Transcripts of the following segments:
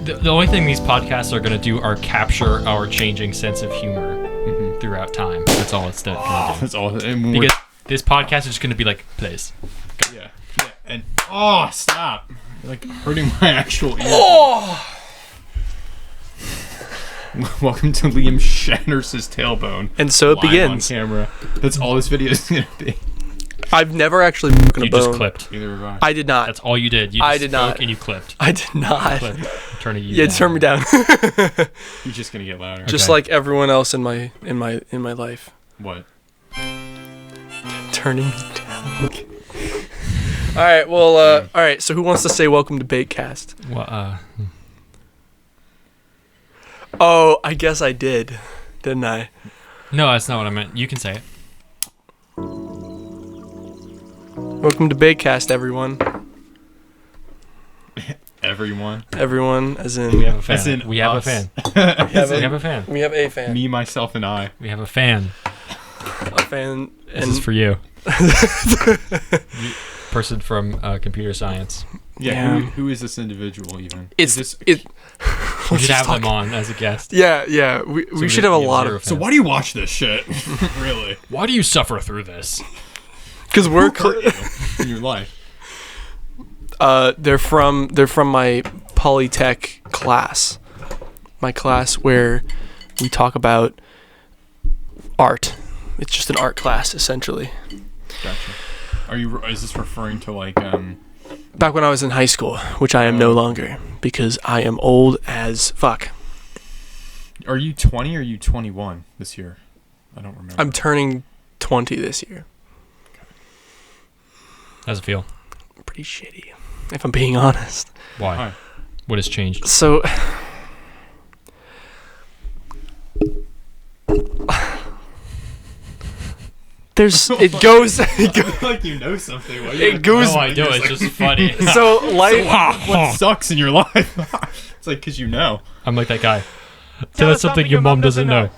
The only thing these podcasts are going to do are capture our changing sense of humor throughout time. That's all it's going to do. That's all. Because this podcast is just going to be like, please. Yeah. And stop! You're like hurting my actual ear. Oh! Welcome to Liam shatters his tailbone. And so it begins. On camera. That's all this video is gonna be. I've never actually broken a bone. You just clipped. Neither have I did not. That's all you did. You just did not. And you clipped. I did not. Turn me down. You're just gonna get louder. Just like everyone else in my life. What? Turning me down. Okay. All right. Well. All right. So who wants to say welcome to Bakecast? Well, Oh, I guess I did, didn't I? No, that's not what I meant. You can say it. Welcome to Bakecast, everyone. Everyone. Everyone, as in We have a fan. As in we have us. a fan. we have We have a fan. We have a fan. Me, myself, and I. We have a fan. A fan. This is for you. Person from computer science. Yeah. Who is this individual even? We should have them on as a guest. Yeah. We should have a lot of. So why do you watch this shit? Really? Why do you suffer through this? Because we're in your life. They're from my Polytech class. My class where we talk about art. It's just an art class essentially. Gotcha. Is this referring to like back when I was in high school, which I am no longer because I am old as fuck. Are you 20 or are you 21 this year? I don't remember. I'm turning 20 this year. How's it feel? Pretty shitty, if I'm being honest. Why? What has changed? So it goes like you know something. It goes. No, I do. It's just funny. So life. What sucks in your life? It's like because you know. I'm like that guy. Tell us something your mom doesn't know.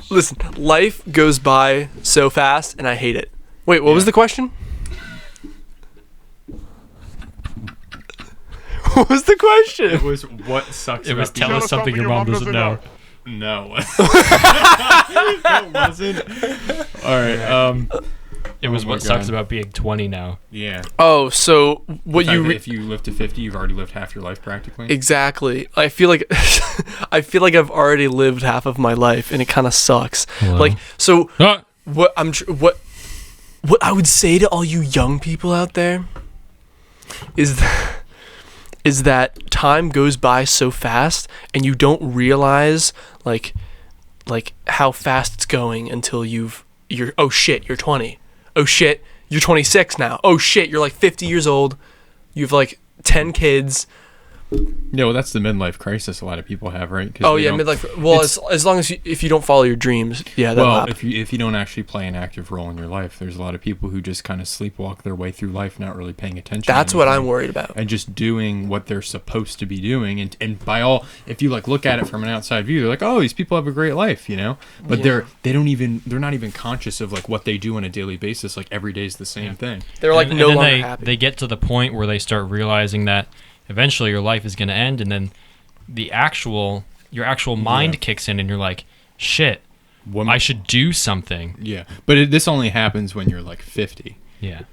Listen, life goes by so fast, and I hate it. Wait, what was the question? What was the question? It was what sucks. It was tell us something your mom doesn't know. No. It wasn't. All right. It was what sucks about being 20 now. Yeah. Oh, so what if you live to 50, you've already lived half your life practically. Exactly. I feel like I've already lived half of my life, and it kind of sucks. Hello? Like, so what I would say to all you young people out there is that time goes by so fast, and you don't realize like how fast it's going until you're oh shit, you're 20. Oh shit, you're 26 now. Oh shit, you're like 50 years old. You have like 10 kids. Yeah, well, that's the midlife crisis a lot of people have, right? Oh yeah, midlife. Well, as long as if you don't follow your dreams, yeah. Well, if you don't actually play an active role in your life, there's a lot of people who just kind of sleepwalk their way through life, not really paying attention. That's what I'm worried about. And just doing what they're supposed to be doing, and by all, if you like look at it from an outside view, they're like, oh, these people have a great life, you know. But they're not even conscious of like what they do on a daily basis. Like every day is the same thing. They're like no longer happy. They get to the point where they start realizing that eventually your life is going to end, and then your actual mind kicks in, and you're like, shit, I should do something. Yeah, but this only happens when you're like 50. Yeah,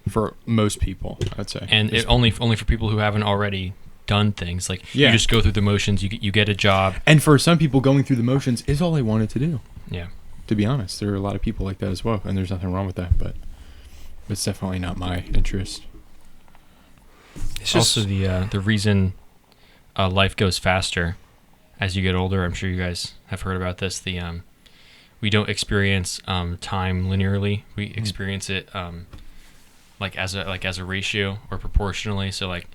for most people, I'd say. And it only for people who haven't already done things. Like you just go through the motions. You get a job. And for some people, going through the motions is all they wanted to do. Yeah. To be honest, there are a lot of people like that as well, and there's nothing wrong with that. But it's definitely not my interest. It's also the reason life goes faster as you get older. I'm sure you guys have heard about this. We don't experience time linearly. We experience it like as a ratio or proportionally. So like,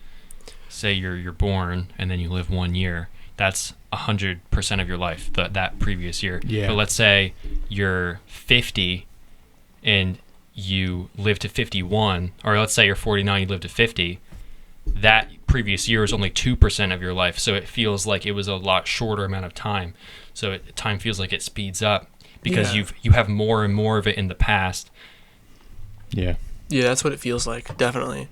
say you're born and then you live 1 year. That's 100% of your life that previous year. Yeah. But let's say you're 50 and you live to 51, or let's say you're 49, you live to 50. That previous year is only 2% of your life, so it feels like it was a lot shorter amount of time. So time feels like it speeds up because you have more and more of it in the past. Yeah. Yeah, that's what it feels like, definitely.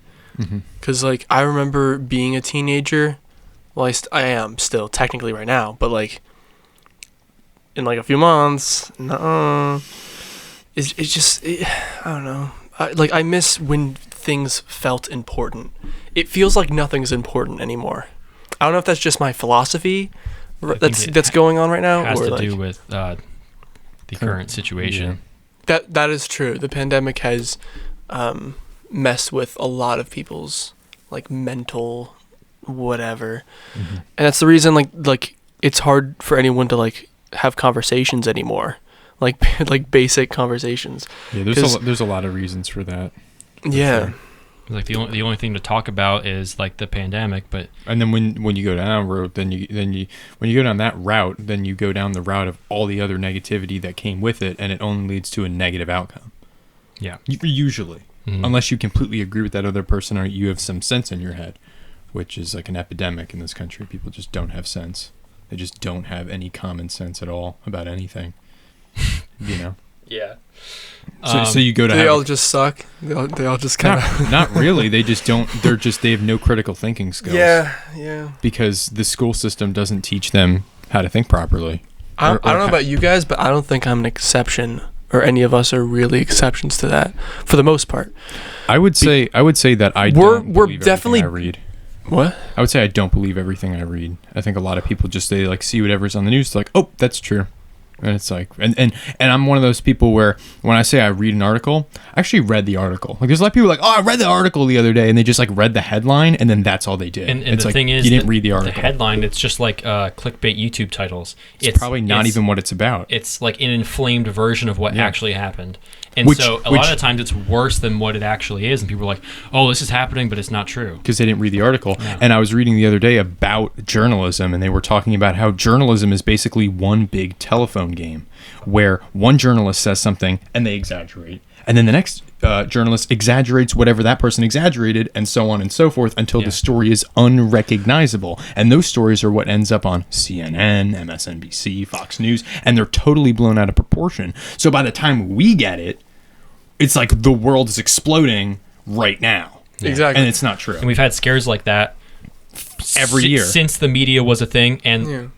Because like I remember being a teenager. Well, I am still technically right now, but like in like a few months, it's just I don't know. I miss when things felt important. It feels like nothing's important anymore. I don't know if that's just my philosophy that's going on right now, has or to do with the current situation. That is true. The pandemic has messed with a lot of people's like mental whatever, and that's the reason like it's hard for anyone to like have conversations anymore, like basic conversations. Yeah, there's a lot of reasons for that. Yeah. Sure. Like the only thing to talk about is like the pandemic, but and then when you go down that road, when you go down that route, then you go down the route of all the other negativity that came with it, and it only leads to a negative outcome. Yeah, usually, unless you completely agree with that other person or you have some sense in your head, which is like an epidemic in this country. People just don't have sense. They just don't have any common sense at all about anything. You know. Yeah. So you go to they all just suck. They all just kind of not really. They just don't. They have no critical thinking skills. Yeah. Because the school system doesn't teach them how to think properly. I don't know about you guys, but I don't think I'm an exception, or any of us are really exceptions to that, for the most part. I would say that we're believe definitely everything I read. What? I would say I don't believe everything I read. I think a lot of people just they like see whatever's on the news, like, oh, that's true. And it's like, and I'm one of those people where when I say I read an article, I actually read the article. Like there's a lot of people like, oh, I read the article the other day, and they just like read the headline, and then that's all they did. And it's the like, thing is, you didn't read the article. The headline, it's just like clickbait YouTube titles. It's probably not even what it's about. It's like an inflamed version of what actually happened. And Which a lot of the times it's worse than what it actually is, and people are like, oh, this is happening, but it's not true. Because they didn't read the article. Yeah. And I was reading the other day about journalism, and they were talking about how journalism is basically one big telephone game, where one journalist says something, and they exaggerate. And then the next journalist exaggerates whatever that person exaggerated, and so on and so forth, until the story is unrecognizable. And those stories are what ends up on CNN, MSNBC, Fox News, and they're totally blown out of proportion. So by the time we get it, it's like the world is exploding right now. Yeah. Exactly. And it's not true. And we've had scares like that every year since the media was a thing. And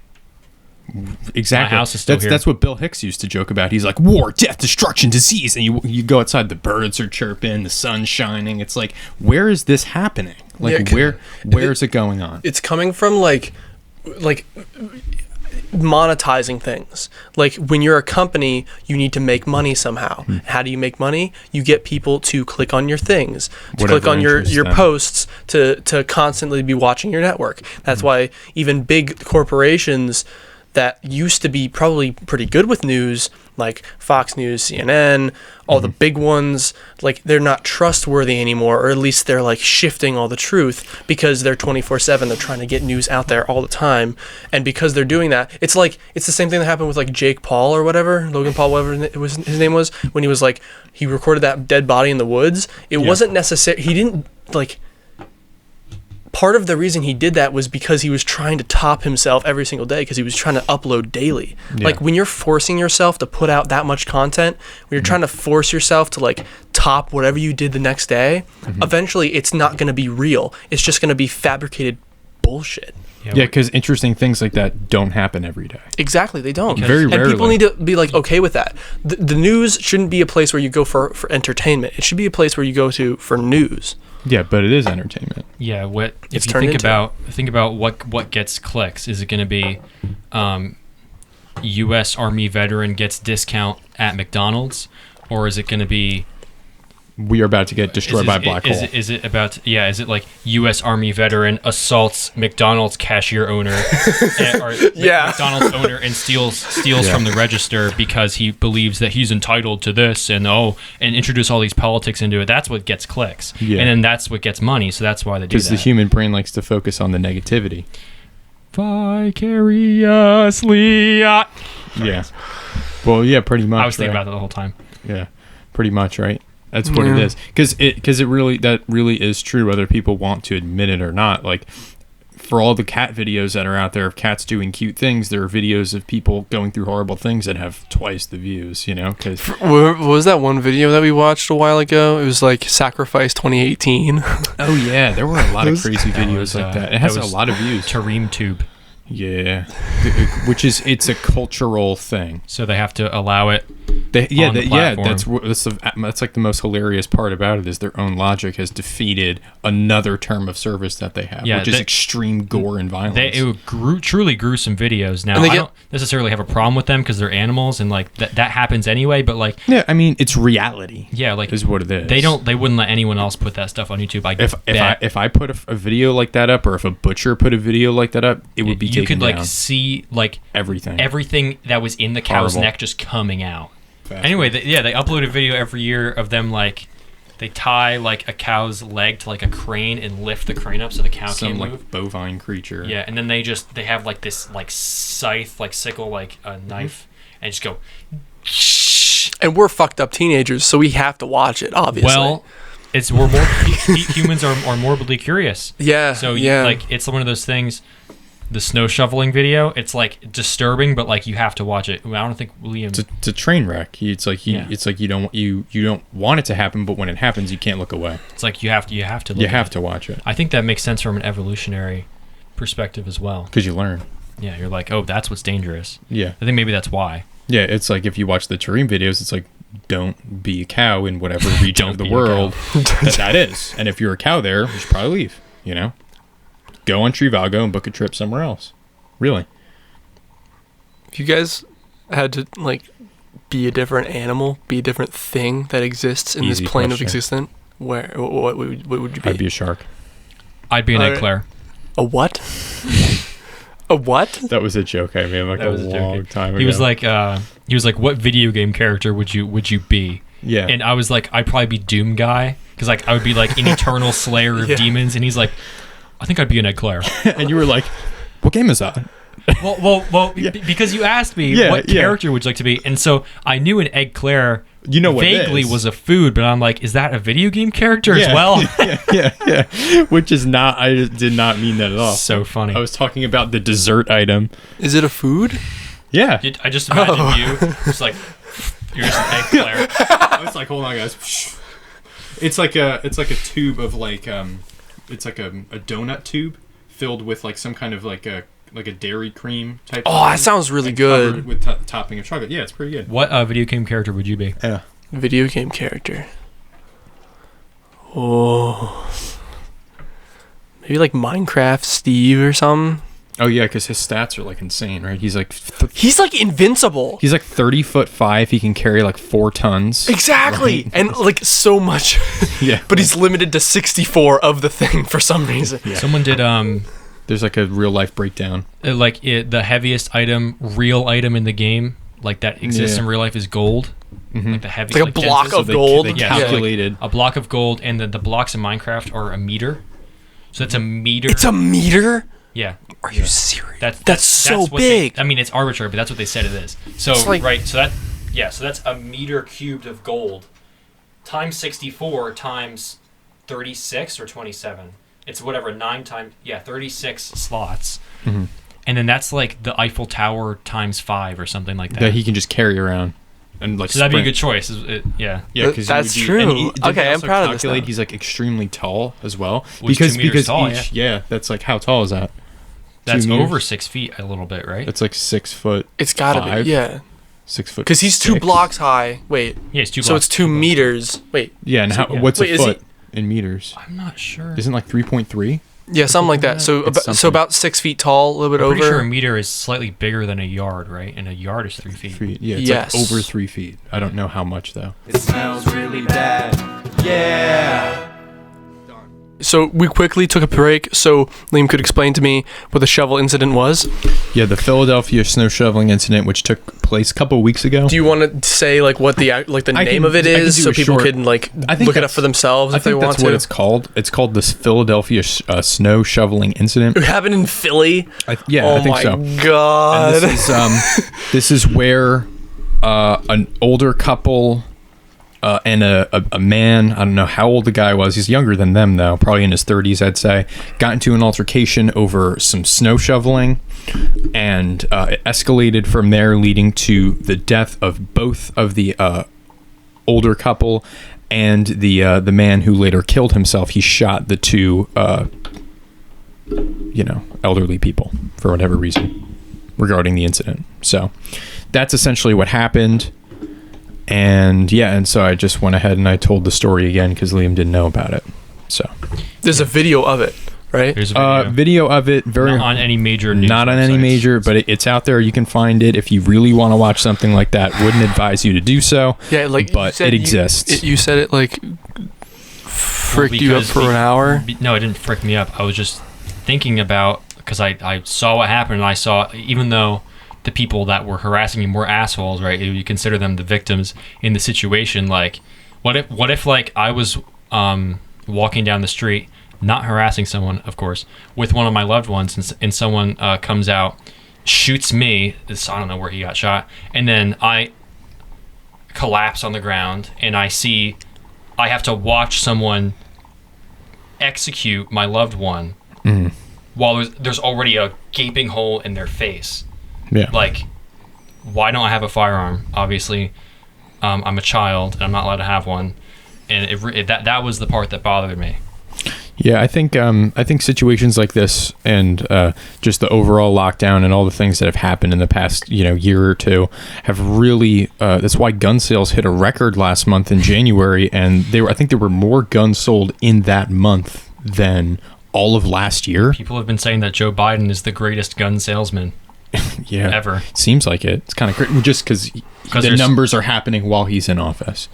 exactly. My house is still here. That's what Bill Hicks used to joke about. He's like, war, death, destruction, disease. And you go outside, the birds are chirping, the sun's shining. It's like, where is this happening? Like, where is it going on? It's coming from like monetizing things. Like when you're a company, you need to make money somehow. How do you make money? You get people to click on your things, to click on your posts, to constantly be watching your network. That's why even big corporations that used to be probably pretty good with news, like Fox News, CNN, all the big ones, like they're not trustworthy anymore, or at least they're like shifting all the truth because they're 24/7. They're trying to get news out there all the time, and because they're doing that, it's the same thing that happened with like Jake Paul or whatever, Logan Paul, whatever his name was, when he was like he recorded that dead body in the woods. It wasn't necessary. He didn't like. Part of the reason he did that was because he was trying to top himself every single day, because he was trying to upload daily. Like when you're forcing yourself to put out that much content, when you're trying to force yourself to like top whatever you did the next day, eventually it's not going to be real. It's just going to be fabricated bullshit. Yeah, because interesting things like that don't happen every day. Exactly, they don't. Very rarely. And people need to be like okay with that. The news shouldn't be a place where you go for entertainment. It should be a place where you go to for news. Yeah, but it is entertainment. Yeah, if you think about what gets clicks? Is it going to be U.S. Army veteran gets discount at McDonald's, or is it going to be we are about to get destroyed by a black hole? Is it about is it like U.S. Army veteran assaults McDonald's cashier owner or McDonald's owner and steals from the register because he believes that he's entitled to this and introduce all these politics into it? That's what gets clicks, and then that's what gets money. So that's why they do that. Because the human brain likes to focus on the negativity. Vicariously. Yeah. Well, yeah, pretty much. I was thinking about that the whole time. Yeah, pretty much, right? That's what it is. Because it really is true, whether people want to admit it or not. Like, for all the cat videos that are out there of cats doing cute things, there are videos of people going through horrible things that have twice the views, you know? What was that one video that we watched a while ago? It was like Sacrifice 2018. Oh, yeah. There were a lot of crazy videos like that. It has a lot of views. Tareem Tube. Yeah. It's a cultural thing. So they have to allow it. That's like the most hilarious part about it is their own logic has defeated another term of service that they have, which is extreme gore and violence. Truly gruesome videos. Now, I don't necessarily have a problem with them because they're animals and like that happens anyway. But like, yeah, I mean, it's reality. Yeah, like is what it is. They wouldn't let anyone else put that stuff on YouTube. If I put a video like that up, or if a butcher put a video like that up, it would be taken down. You could like see like everything that was in the cow's neck just coming out. Anyway, they upload a video every year of them like they tie like a cow's leg to like a crane and lift the crane up so the cow can't move. Like bovine creature. Yeah, and then they have like this like scythe, like sickle, like a knife, and just go. And we're fucked up teenagers, so we have to watch it. Obviously. Well, humans are morbidly curious. Yeah. So like it's one of those things. The snow shoveling video, it's like disturbing, but like you have to watch it. I don't think Liam. It's a train wreck. It's like you don't want it to happen, but when it happens, you can't look away. It's like you have to. You have to watch it. I think that makes sense from an evolutionary perspective as well. Because you learn. Yeah, you're like, oh, that's what's dangerous. Yeah. I think maybe that's why. Yeah, it's like if you watch the Tareem videos, it's like don't be a cow in whatever region of the world that is. And if you're a cow there, you should probably leave. You know. Go on Trivago and book a trip somewhere else. Really. If you guys had to like be a different animal, be a different thing that exists in this plane of existence, what would you be? I'd be a shark. I'd be an eclair. A what? A what? That was a joke I made like a long time ago. He was like, what video game character would you be? Yeah. And I was like, I'd probably be Doom Guy because like I would be like an eternal slayer of demons, and he's like, I think I'd be an eclair. And you were like, what game is that? Well, because you asked me what character would you like to be, and so I knew an eclair vaguely was a food, but I'm like, is that a video game character as well? Yeah. Which is not, I did not mean that at all. So funny. I was talking about the dessert item. Is it a food? Yeah. I just imagine you just like, you're just an eclair. I was like, hold on guys. It's like a tube of like, it's like a donut tube filled with like some kind of like a dairy cream type. Oh, that sounds really good. With topping of chocolate. Yeah, it's pretty good. What video game character would you be? Yeah. Video game character. Oh. Maybe like Minecraft Steve or something. Oh yeah, because his stats are like insane, right? He's like invincible. He's like 30'5". He can carry like 4 tons. Exactly, right? And like so much. Yeah, but he's limited to 64 of the thing for some reason. Yeah. Someone did There's like a real life breakdown. The heaviest real item in the game, like that exists in real life, is gold. Mm-hmm. Like the heavy, like a block of gold. They calculated a block of gold, and the blocks in Minecraft are a meter. So that's a meter. It's a meter. Yeah. Are you serious? That's so big. I mean, it's arbitrary, but that's what they said it is. So so that's a meter cubed of gold times 64 times 36 or 27. It's whatever 36 slots. Mm-hmm. And then that's like the Eiffel Tower times 5 or something like that. That he can just carry around. And like so that'd be a good choice. Yeah, that's true. Okay, I'm proud of this. He's like extremely tall as well. Because tall, that's like, how tall is that? That's over 6 feet a little bit, right? That's like 6 foot. It's gotta be, yeah. 6 foot. Because he's 2 blocks high. Wait. Yeah, it's 2 blocks. So it's 2 meters. Wait. Yeah, and what's a foot in meters? I'm not sure. Isn't it like 3.3? Yeah, something like that. So about 6 feet tall, a little bit over. I'm pretty sure a meter is slightly bigger than a yard, right? And a yard is 3 feet. Yeah, it's like over 3 feet. I don't know how much though. It smells really bad. Yeah. So we quickly took a break so Liam could explain to me what the shovel incident was. Yeah, the Philadelphia snow shoveling incident, which took place a couple of weeks ago. Do you want to say like what the name of it is, so people can like look it up for themselves if they want to? I think that's what it's called. It's called the Philadelphia snow shoveling incident. It happened in Philly. I think so. Oh my god! And this is where an older couple and a man, I don't know how old the guy was. He's younger than them, though, probably in his 30s, I'd say, got into an altercation over some snow shoveling, and it escalated from there, leading to the death of both of the older couple and the man who later killed himself. He shot the two, elderly people for whatever reason regarding the incident. So that's essentially what happened. And so I just went ahead and I told the story again because Liam didn't know about it. So there's a video of it, right? There's a video of it. Not on any major news Not on websites. any major, but it's out there. You can find it if you really want to watch something like that. Wouldn't advise you to do so. Yeah, like but it exists. You said it like fricked you up for an hour. No, it didn't frick me up. I was just thinking about, because I saw what happened, and I saw, even though the people that were harassing him were assholes, right? You consider them the victims in the situation. Like, what if like I was walking down the street, not harassing someone, of course, with one of my loved ones, and someone comes out, shoots me. I don't know where he got shot, and then I collapse on the ground, and I have to watch someone execute my loved one while there's already a gaping hole in their face. Yeah. Like, why don't I have a firearm? Obviously, I'm a child and I'm not allowed to have one, and that was the part that bothered me. Yeah, I think situations like this and just the overall lockdown and all the things that have happened in the past year or two have really that's why gun sales hit a record last month in January, and I think there were more guns sold in that month than all of last year. People have been saying that Joe Biden is the greatest gun salesman ever. Seems like it. It's kind of crazy just because the numbers are happening while he's in office.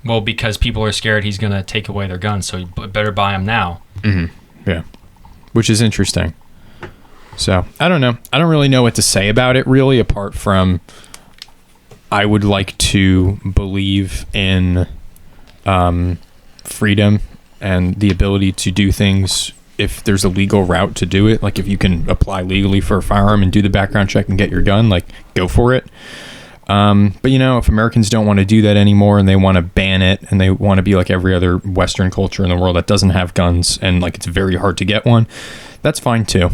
Well, because people are scared he's going to take away their guns, so you better buy them now. Mm-hmm. Yeah, which is interesting. So, I don't know. I don't really know what to say about it, really, apart from I would like to believe in freedom and the ability to do things if there's a legal route to do it. Like, if you can apply legally for a firearm and do the background check and get your gun, like, go for it. But if Americans don't want to do that anymore and they want to ban it and they want to be like every other Western culture in the world that doesn't have guns and like it's very hard to get one, that's fine too,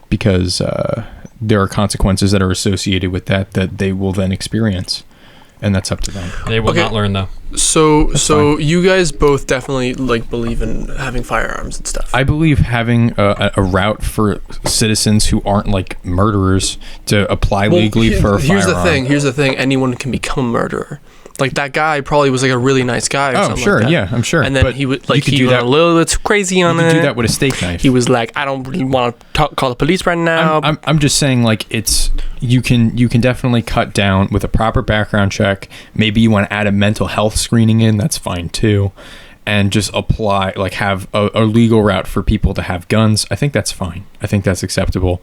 because there are consequences that are associated with that they will then experience, and that's up to them. They will not learn though. So you guys both definitely like believe in having firearms and stuff. I believe having a route for citizens who aren't like murderers to apply legally for a firearm. Here's the thing. Anyone can become a murderer. Like, that guy probably was like a really nice guy or something like that. Yeah, I'm sure. And then he would like he went a little bit crazy on it. You could do that with a steak knife. He was like, I don't really want to call the police right now. I'm just saying, like, you can definitely cut down with a proper background check. Maybe you want to add a mental health screening in. That's fine too, and just apply, like, have a legal route for people to have guns. I think that's fine. I think that's acceptable.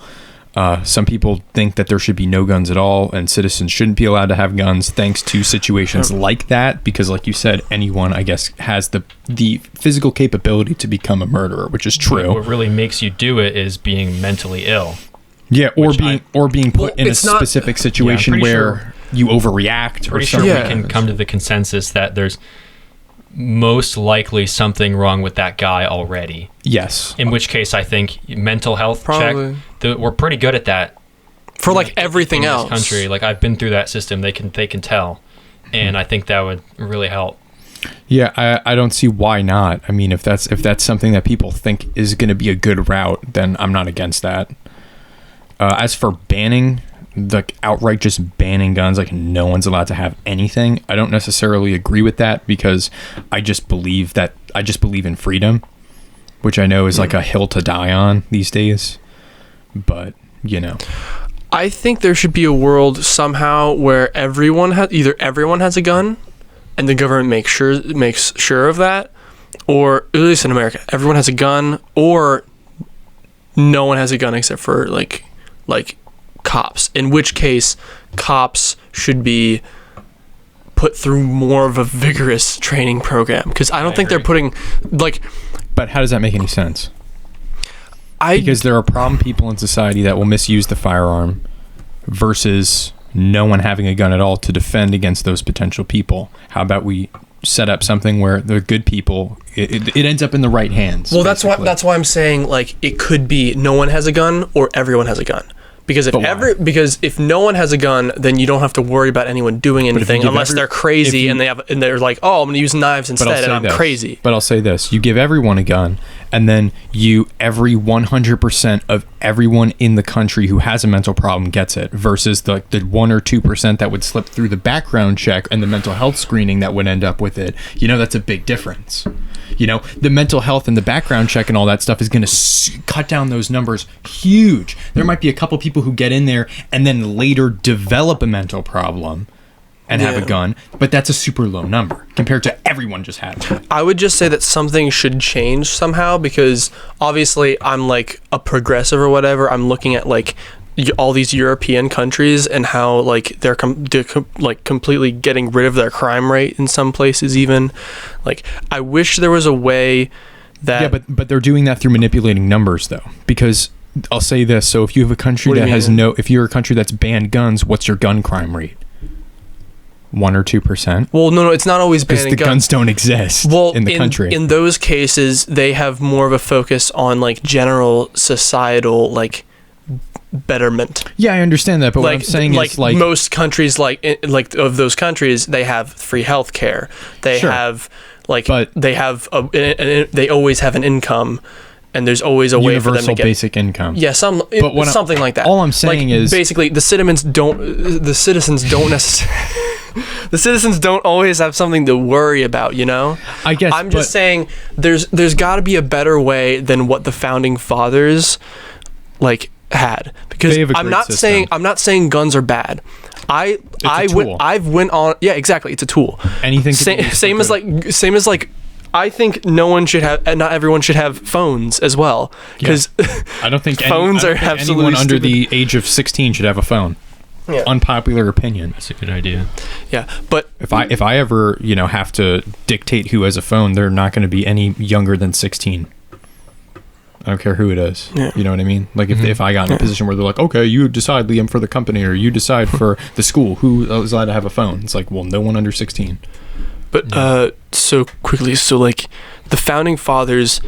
Some people think that there should be no guns at all and citizens shouldn't be allowed to have guns thanks to situations like that, because like you said, anyone, I guess, has the physical capability to become a murderer, which is true. What really makes you do it is being mentally ill. Yeah, or being put in a specific situation where you overreact or something. We can come to the consensus that there's most likely something wrong with that guy already. Yes. In which case, I think mental health check. We're pretty good at that for like everything else. In this country, like, I've been through that system. They can tell, and I think that would really help. Yeah, I don't see why not. I mean, if that's something that people think is going to be a good route, then I'm not against that. As for banning, like outright just banning guns, like no one's allowed to have anything, I don't necessarily agree with that, because I just believe in freedom, which I know is like a hill to die on these days. But I think there should be a world somehow where everyone has a gun, and the government makes sure of that, or at least in America, everyone has a gun, or no one has a gun except for like cops. In which case, cops should be put through more of a vigorous training program, because I don't think they're putting like. But how does that make any sense? Because there are problem people in society that will misuse the firearm versus no one having a gun at all to defend against those potential people? How about we set up something where the good people, it ends up in the right hands? Well, basically. that's why I'm saying, like, it could be no one has a gun or everyone has a gun. Because if no one has a gun, then you don't have to worry about anyone doing anything unless they're crazy and they're like, oh, I'm gonna use knives instead, and I'm crazy. But I'll say this: you give everyone a gun, and then every 100% of everyone in the country who has a mental problem gets it, versus the 1 or 2% that would slip through the background check and the mental health screening that would end up with it. That's a big difference. The mental health and the background check and all that stuff is going to cut down those numbers huge. There might be a couple people who get in there and then later develop a mental problem and have a gun, but that's a super low number compared to everyone just having it. I would just say that something should change somehow, because obviously I'm like a progressive or whatever. I'm looking at like all these European countries and how like they're completely getting rid of their crime rate in some places. Even like, I wish there was a way that but they're doing that through manipulating numbers, though, because I'll say this: so if you have a country that has if you're a country that's banned guns, what's your gun crime rate? 1 or 2%? Well, no, it's not always banning guns. Because the guns don't exist in the country. In those cases, they have more of a focus on like general societal like betterment. Yeah, I understand that, but what I'm saying is like most countries, like of those countries, they have free health care. They have they always have an income, and there's always a way for them to get basic income. Yeah, something like that. All I'm saying is basically the citizens don't necessarily the citizens don't always have something to worry about, I guess I'm just saying there's got to be a better way than what the founding fathers had, because I'm not saying guns are bad. I've went on. Yeah, exactly. It's a tool. Anything. Same as like. I think not everyone should have phones as well, because I don't think phones are absolutely anyone under stupid. the age of 16 should have a phone. Yeah. Unpopular opinion. That's a good idea. Yeah, but if I ever have to dictate who has a phone, they're not going to be any younger than 16. I don't care who it is. Yeah. You know what I mean? Like if I got in a position where they're like, okay, you decide, Liam, for the company, or you decide for the school who is allowed to have a phone. It's like, well, no one under 16. But so quickly, so like the founding fathers,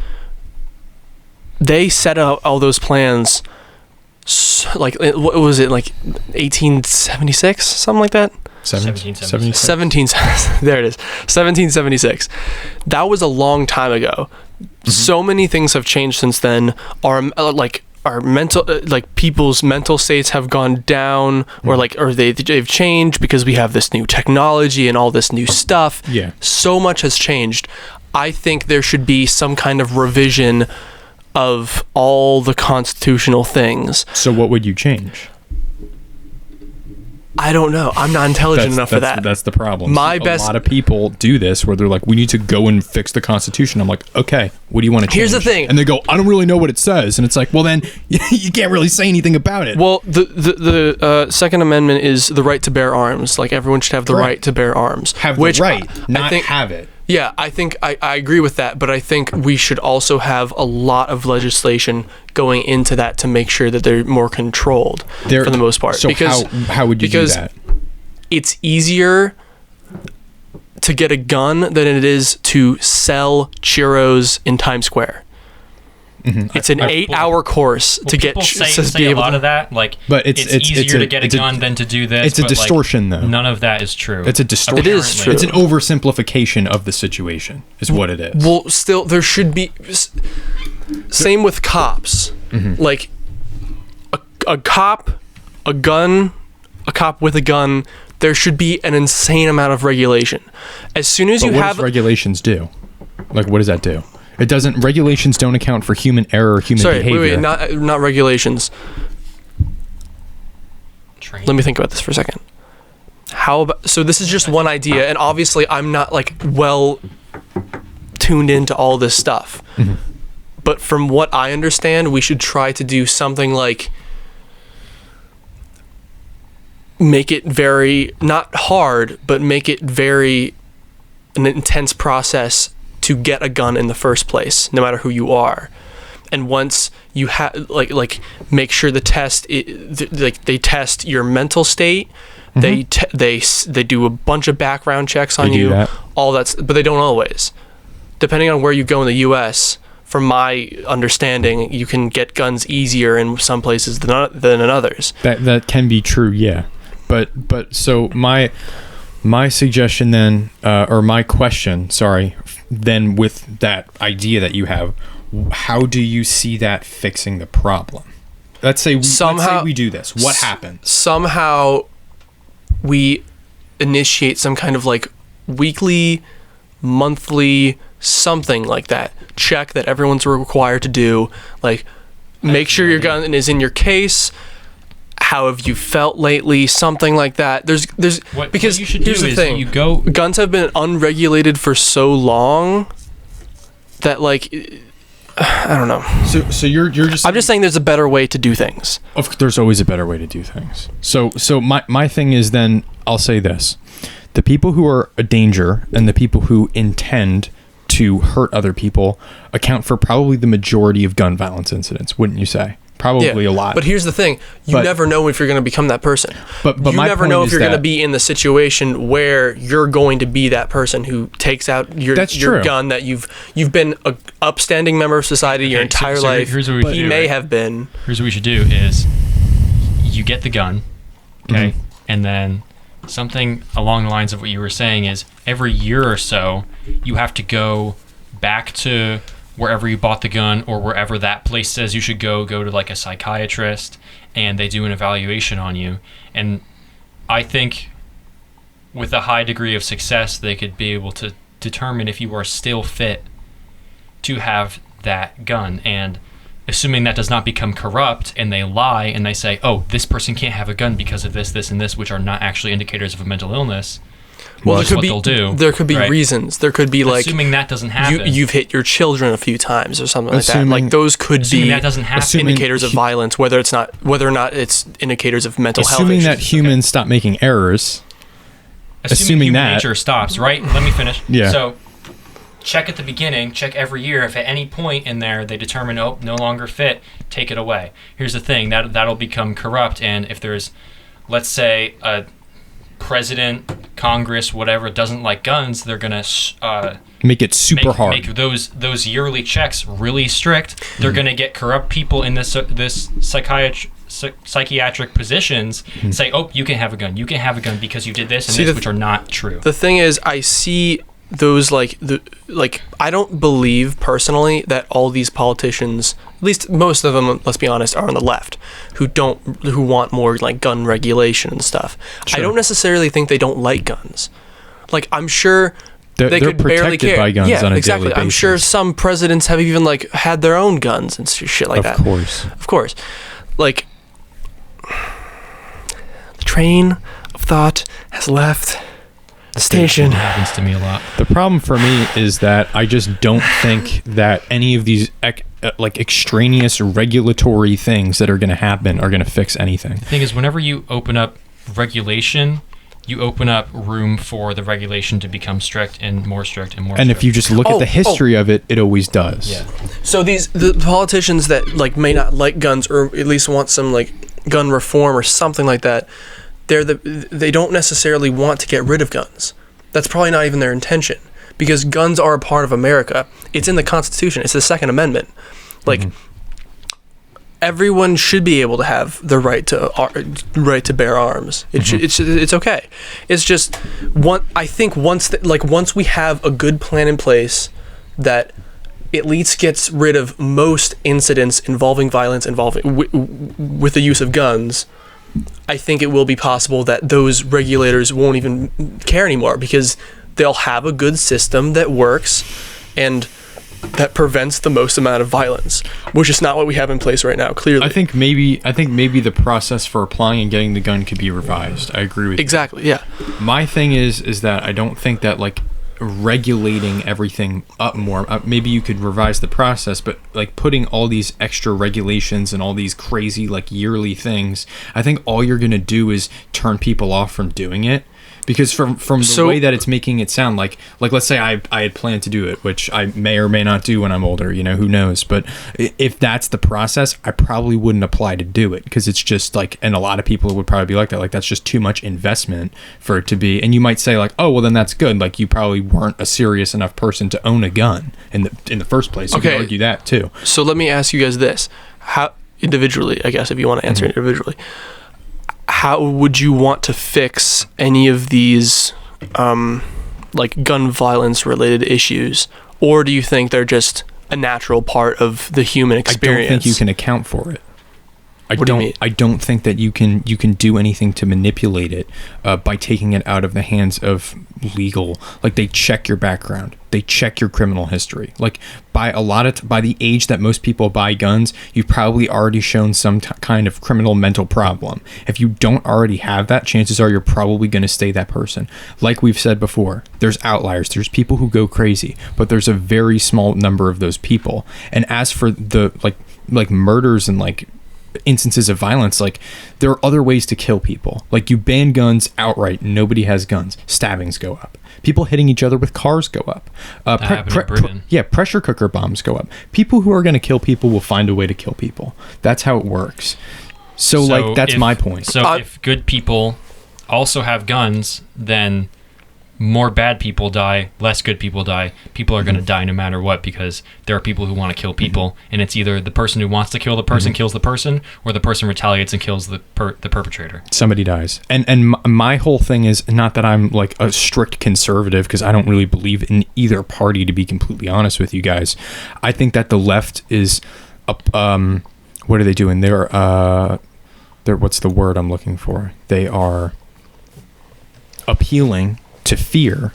they set out all those plans. Like, what was it, like 1876, something like that? 1776. There it is. 1776. That was a long time ago. Mm-hmm. So many things have changed since then. Our mental, people's mental states have gone down, or they've changed because we have this new technology and all this new stuff. Yeah. So much has changed. I think there should be some kind of revision of all the constitutional things. So what would you change? I don't know. I'm not intelligent enough for that. That's the problem. A lot of people do this where they're like, we need to go and fix the Constitution. I'm like, okay, what do you want to change? Here's the thing. And they go, I don't really know what it says. And it's like, well, then you can't really say anything about it. Well, the Second Amendment is the right to bear arms. Like, everyone should have the right to bear arms. Have the right, not have it. Yeah, I think I agree with that, but I think we should also have a lot of legislation going into that to make sure that they're more controlled for the most part. So how would you do that? It's easier to get a gun than it is to sell churros in Times Square. Mm-hmm. It's an 8-hour course to get. People say a lot of that, but it's easier to get a gun than to do this. It's a distortion, though. None of that is true. It's a distortion. It is true. It's an oversimplification of the situation, is what it is. Well, still, there should be. Same with cops. Mm-hmm. Like a cop, a gun, a cop with a gun. There should be an insane amount of regulation. As soon as what does regulations do? Like, what does that do? It doesn't. Regulations don't account for human error or human behavior. Wait, not regulations. Training. Let me think about this for a second. How about? So this is just one idea, and obviously I'm not well tuned into all this stuff. Mm-hmm. But from what I understand, we should try to do something like make it very not hard, but make it very an intense process to get a gun in the first place, no matter who you are. and once you have like make sure the test they test your mental state. They do a bunch of background checks on you. That. All that's, but they don't always. Depending on where you go in the U.S., from my understanding, you can get guns easier in some places than in others. That can be true, yeah. But so my suggestion then, or my question, sorry, then with that idea that you have, how do you see that fixing the problem? Let's say we do this. What happens? Somehow we initiate some kind of like weekly, monthly, something like that check that everyone's required to do. Like, make sure your gun is in your case. How have you felt lately? Something like that. Because what you should here's do the is thing: you go. Guns have been unregulated for so long that, like, I don't know. So you're just. I'm just saying there's a better way to do things. There's always a better way to do things. So my thing is, then I'll say this: the people who are a danger and the people who intend to hurt other people account for probably the majority of gun violence incidents, wouldn't you say? Probably a lot. But here's the thing: you never know if you're going to become that person. But you my never point know if is you're going to that- be in the situation where you're going to be that person who takes out your true. gun that you've been a upstanding member of society your entire so life. here's what we He do, may right? have been. Here's what we should do: is you get the gun, okay, and then something along the lines of what you were saying is every year or so you have to go back to wherever you bought the gun or wherever that place says you should go to like a psychiatrist, and they do an evaluation on you. And I think with a high degree of success, they could be able to determine if you are still fit to have that gun. And assuming that does not become corrupt and they lie and they say, oh, this person can't have a gun because of this, this, and this, which are not actually indicators of a mental illness. Well, that's what they'll do. There could be right? reasons. There could be like assuming that doesn't happen. You've hit your children a few times or something like that. Assuming- Like those could assuming be that doesn't happen. indicators of violence, whether or not it's indicators of mental health. Assuming that issues. humans stop making errors. Assuming human that- nature stops, right? Let me finish. Yeah. So check at the beginning, check every year. If at any point in there they determine, oh, no longer fit, take it away. Here's the thing, that'll become corrupt. And if there's, let's say, a president, Congress, whatever, doesn't like guns, they're going to Make it super hard. Make those yearly checks really strict. They're going to get corrupt people in this psychiatric positions say, oh, you can have a gun. You can have a gun because you did this and this, which are not true. The thing is, I see those I don't believe personally that all these politicians, at least most of them, let's be honest, are on the left, who want more like gun regulation and stuff. Sure. I don't necessarily think they don't like guns. Like, I'm sure they they're could barely protected care. by guns yeah, on a exactly. daily basis. I'm sure some presidents have even like had their own guns and shit like that. Of course. Like, the train of thought has left the station. It happens to me a lot. The problem for me is that I just don't think that any of these extraneous regulatory things that are going to happen are going to fix anything. The thing is, whenever you open up regulation, you open up room for the regulation to become strict and more strict and more And strict. if you just look at the history of it, it always does. Yeah. So the politicians that like may not like guns or at least want some like gun reform or something like that, they don't necessarily want to get rid of guns. That's probably not even their intention, because guns are a part of America. It's in the Constitution. It's the Second Amendment. Like, everyone should be able to have the right to bear arms. It's okay. It's just I think once we have a good plan in place that at least gets rid of most incidents involving violence with the use of guns, I think it will be possible that those regulators won't even care anymore, because they'll have a good system that works and that prevents the most amount of violence, which is not what we have in place right now, clearly. I think maybe the process for applying and getting the gun could be revised. I agree with you. Exactly, yeah. My thing is that I don't think that like regulating everything up more, maybe you could revise the process, but like putting all these extra regulations and all these crazy like yearly things, I think all you're going to do is turn people off from doing it, Because from the way that it's making it sound like let's say I had planned to do it, which I may or may not do when I'm older, who knows, but if that's the process, I probably wouldn't apply to do it, because it's just like, and a lot of people would probably be like that, like that's just too much investment for it to be. And you might say like, oh well, then that's good, like you probably weren't a serious enough person to own a gun in the first place. You can argue that too. So let me ask you guys this: how individually, I guess if you want to answer individually, how would you want to fix any of these like gun violence related issues, or do you think they're just a natural part of the human experience? I don't think you can account for it. What do you mean? I don't think that you can do anything to manipulate it by taking it out of the hands of legal. Like, they check your background, they check your criminal history. Like, by the age that most people buy guns, you've probably already shown some kind of criminal mental problem. If you don't already have that, chances are you're probably going to stay that person. Like we've said before, there's outliers. There's people who go crazy, but there's a very small number of those people. And as for the like murders and like instances of violence, like there are other ways to kill people. Like, you ban guns outright, nobody has guns, stabbings go up, people hitting each other with cars go up, pressure cooker bombs go up. People who are going to kill people will find a way to kill people. That's how it works. So like, that's my point. So if good people also have guns, then more bad people die, less good people die. People are going to die no matter what, because there are people who want to kill people, and it's either the person who wants to kill the person kills the person, or the person retaliates and kills the perpetrator. Somebody dies. And my whole thing is not that I'm like a strict conservative, because I don't really believe in either party, to be completely honest with you guys. I think that the left is what are they doing? They're what's the word I'm looking for? They are appealing to fear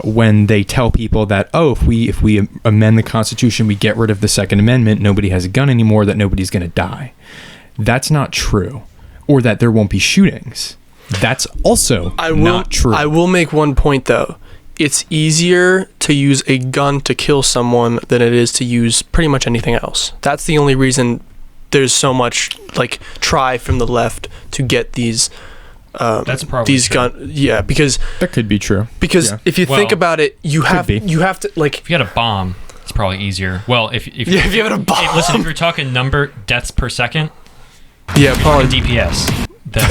when they tell people that, oh, if we amend the Constitution, we get rid of the Second Amendment, nobody has a gun anymore, that nobody's going to die. That's not true. Or that there won't be shootings. That's also not true. I will make one point, though. It's easier to use a gun to kill someone than it is to use pretty much anything else. That's the only reason there's so much like try from the left to get these that's probably these true. Because that could be true. Because if you think about it, you have to like, if you had a bomb, it's probably easier. Well, if you had a bomb. Hey, listen, if you're talking deaths per second, probably DPS. Then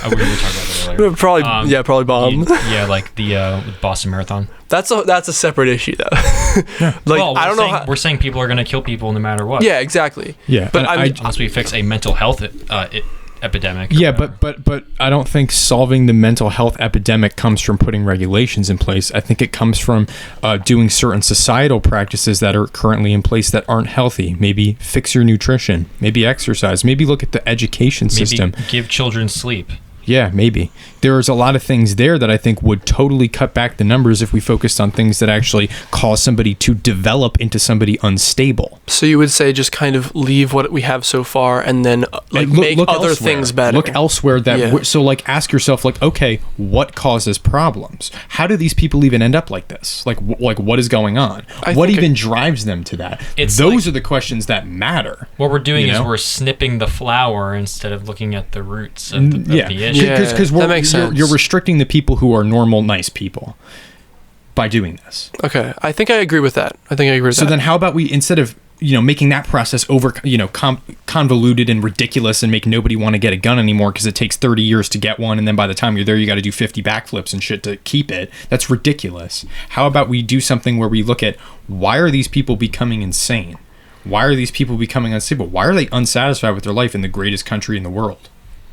we were talking about that earlier. Probably bomb. Like the Boston Marathon. That's a separate issue, though. I don't know. We're saying people are going to kill people no matter what. Yeah, exactly. Yeah, but unless we fix a mental health epidemic. Yeah, but I don't think solving the mental health epidemic comes from putting regulations in place. I think it comes from doing certain societal practices that are currently in place that aren't healthy. Maybe fix your nutrition, maybe exercise, maybe look at the education system. Maybe give children sleep. Yeah, maybe. There's a lot of things there that I think would totally cut back the numbers if we focused on things that actually cause somebody to develop into somebody unstable. So you would say just kind of leave what we have so far and then make other elsewhere. Things better. Look elsewhere. So like, ask yourself, like, okay, what causes problems? How do these people even end up like this? Like what is going on? What even drives them to that? Those are the questions that matter. What we're doing is we're snipping the flower instead of looking at the roots of the issue. Because that makes sense. You're restricting the people who are normal, nice people by doing this. Okay, I think I agree with that. So then how about we, instead of making that process convoluted and ridiculous and make nobody want to get a gun anymore because it takes 30 years to get one, and then by the time you're there you got to do 50 backflips and shit to keep it. That's ridiculous. How about we do something where we look at, why are these people becoming insane? Why are these people becoming unstable? Why are they unsatisfied with their life in the greatest country in the world?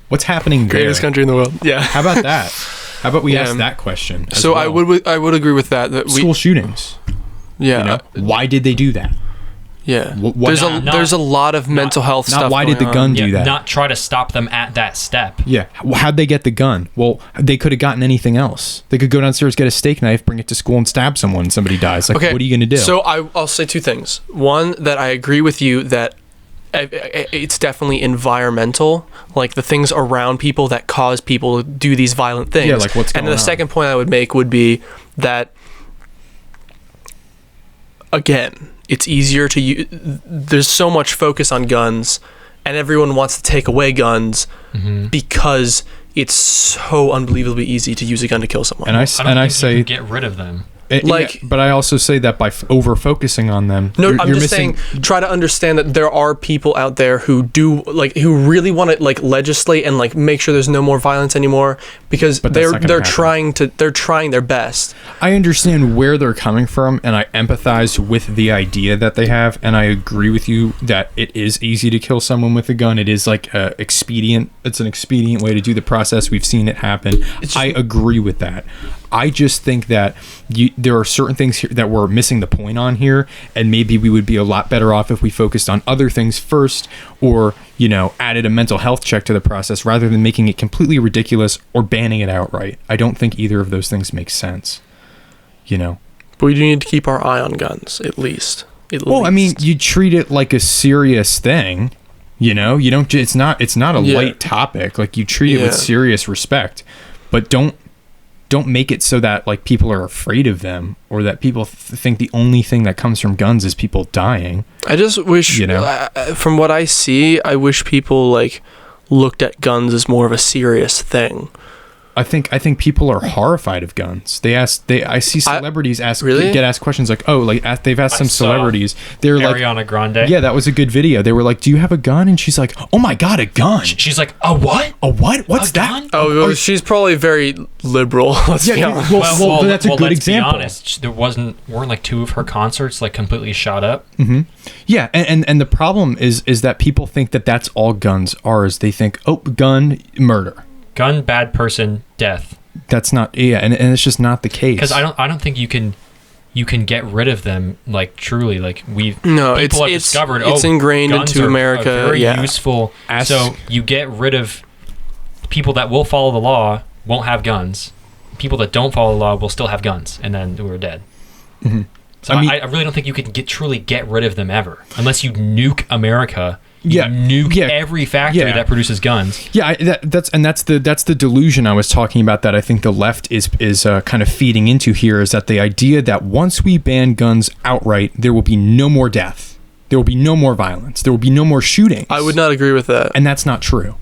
What's happening there? Greatest country in the world. Yeah. How about that? How about we ask that question? So well? I would agree with that. School shootings. Yeah. Why did they do that? Yeah. There's a lot of mental health stuff. Why did the gun do that? Not try to stop them at that step. Yeah. How'd they get the gun? Well, they could have gotten anything else. They could go downstairs, get a steak knife, bring it to school, and stab someone. And somebody dies. Like, what are you going to do? So I'll say two things. One, that I agree with you that it's definitely environmental, like the things around people that cause people to do these violent things. Yeah, like what's going on. And the second point I would make would be that, again, it's easier to use. There's so much focus on guns, and everyone wants to take away guns because it's so unbelievably easy to use a gun to kill someone. And I think say you can get rid of them. Like, but I also say that by over focusing on them. No, I'm just saying, try to understand that there are people out there who who really want to like legislate and like make sure there's no more violence anymore, because they're trying their best. I understand where they're coming from, and I empathize with the idea that they have, and I agree with you that it is easy to kill someone with a gun. It is like expedient. It's an expedient way to do the process. We've seen it happen. I agree with that. I just think that there are certain things here that we're missing the point on here, and maybe we would be a lot better off if we focused on other things first, or added a mental health check to the process rather than making it completely ridiculous or banning it outright. I don't think either of those things make sense. But we do need to keep our eye on guns, at least. I mean, you treat it like a serious thing. You don't. It's not a light topic. Like, you treat it with serious respect, but don't make it so that like people are afraid of them, or that people think the only thing that comes from guns is people dying. I just wish, from what I see, I wish people like looked at guns as more of a serious thing. I think people are horrified of guns. I see celebrities get asked questions like, they've asked some celebrities. They're like, Ariana Grande. Yeah, that was a good video. They were like, "Do you have a gun?" And she's like, "Oh my God, a gun." She's like, "A what? A what? What's that?" Gun? Oh, she's probably very liberal. Let's be honest. Well, that's a good example. Be honest. There weren't like 2 of her concerts like completely shot up. Mm-hmm. Yeah, and the problem is that people think that that's all guns are. Is they think, oh, gun, murder. Gun, bad person, death. That's not, and it's just not the case. Because I don't think you can get rid of them, like, truly. Like, people have discovered it's ingrained into America. Very useful. So you get rid of people that will follow the law, won't have guns. People that don't follow the law will still have guns, and then we're dead. Mm-hmm. So I really don't think you can truly get rid of them ever, unless you nuke America. Nuke every factory that produces guns. Yeah, that's the delusion I was talking about, that I think the left is kind of feeding into here, is that the idea that once we ban guns outright, there will be no more death, there will be no more violence, there will be no more shootings. I would not agree with that, and that's not true.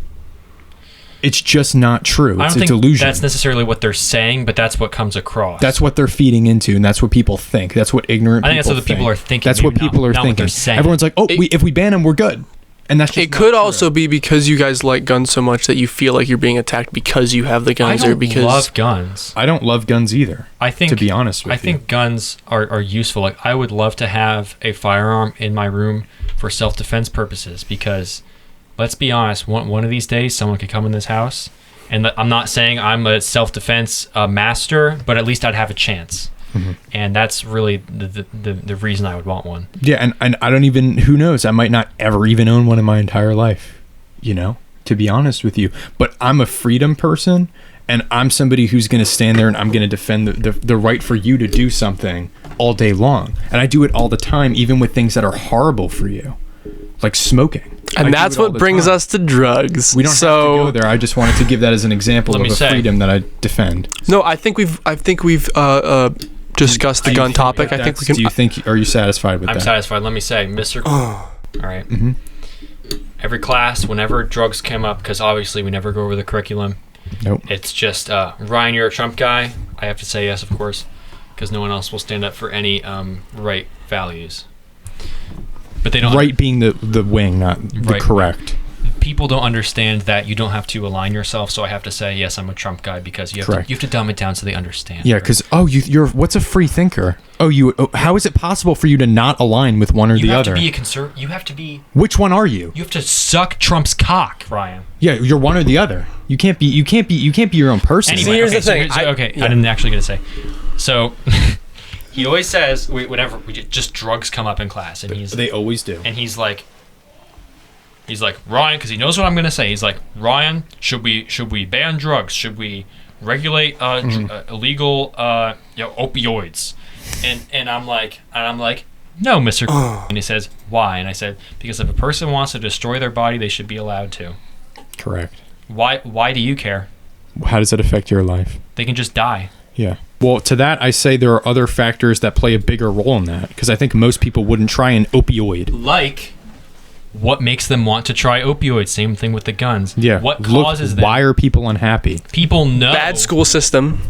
It's just not true. It's a delusion. That's necessarily what they're saying, but that's what comes across. That's what they're feeding into, and that's what people think. That's what ignorant people think. I think that's what people are thinking. That's what people are thinking. What they're saying. Everyone's like, if we ban them, we're good. And that's just it could also be because you guys like guns so much that you feel like you're being attacked because you have the guns, or because love guns. I don't love guns either. To be honest with you, I think guns are useful. Like, I would love to have a firearm in my room for self-defense purposes, because let's be honest, one of these days someone could come in this house, and I'm not saying I'm a self-defense master, but at least I'd have a chance. Mm-hmm. And that's really the reason I would want one. Yeah, and I don't even, who knows, I might not ever even own one in my entire life, to be honest with you. But I'm a freedom person, and I'm somebody who's going to stand there and I'm going to defend the right for you to do something all day long. And I do it all the time, even with things that are horrible for you, like smoking. And that's what brings us to drugs. We don't have to go there. I just wanted to give that as an example of a freedom that I defend. No, I think we've discussed the gun topic. I think we can. Are you satisfied with that? I'm satisfied. Let me say, Mr. All right. Mm-hmm. Every class, whenever drugs came up, because obviously we never go over the curriculum. Nope. It's just Ryan, you're a Trump guy. I have to say yes, of course, because no one else will stand up for any right values. But they don't. Right being the wing, not the correct. People don't understand that you don't have to align yourself, so I have to say yes, I'm a Trump guy, because you have to dumb it down so they understand. Yeah, because you're what's a free thinker? How is it possible for you to not align with one or the other? You have to be You have to be. Which one are you? You have to suck Trump's cock, Ryan. Yeah, you're one or the other. You can't be your own person. Anyway, here's the thing. I didn't actually get to say. So. He always says, whenever just drugs come up in class, and they always do. And he's like, Ryan, because he knows what I'm gonna say. He's like, Ryan, should we ban drugs? Should we regulate illegal opioids? And I'm like, no, Mr. And he says, why? And I said, because if a person wants to destroy their body, they should be allowed to. Correct. Why do you care? How does it affect your life? They can just die. Yeah. Well, to that, I say there are other factors that play a bigger role in that, because I think most people wouldn't try an opioid. Like what makes them want to try opioids? Same thing with the guns. Yeah. What causes them? Why are people unhappy? People know. Bad school system.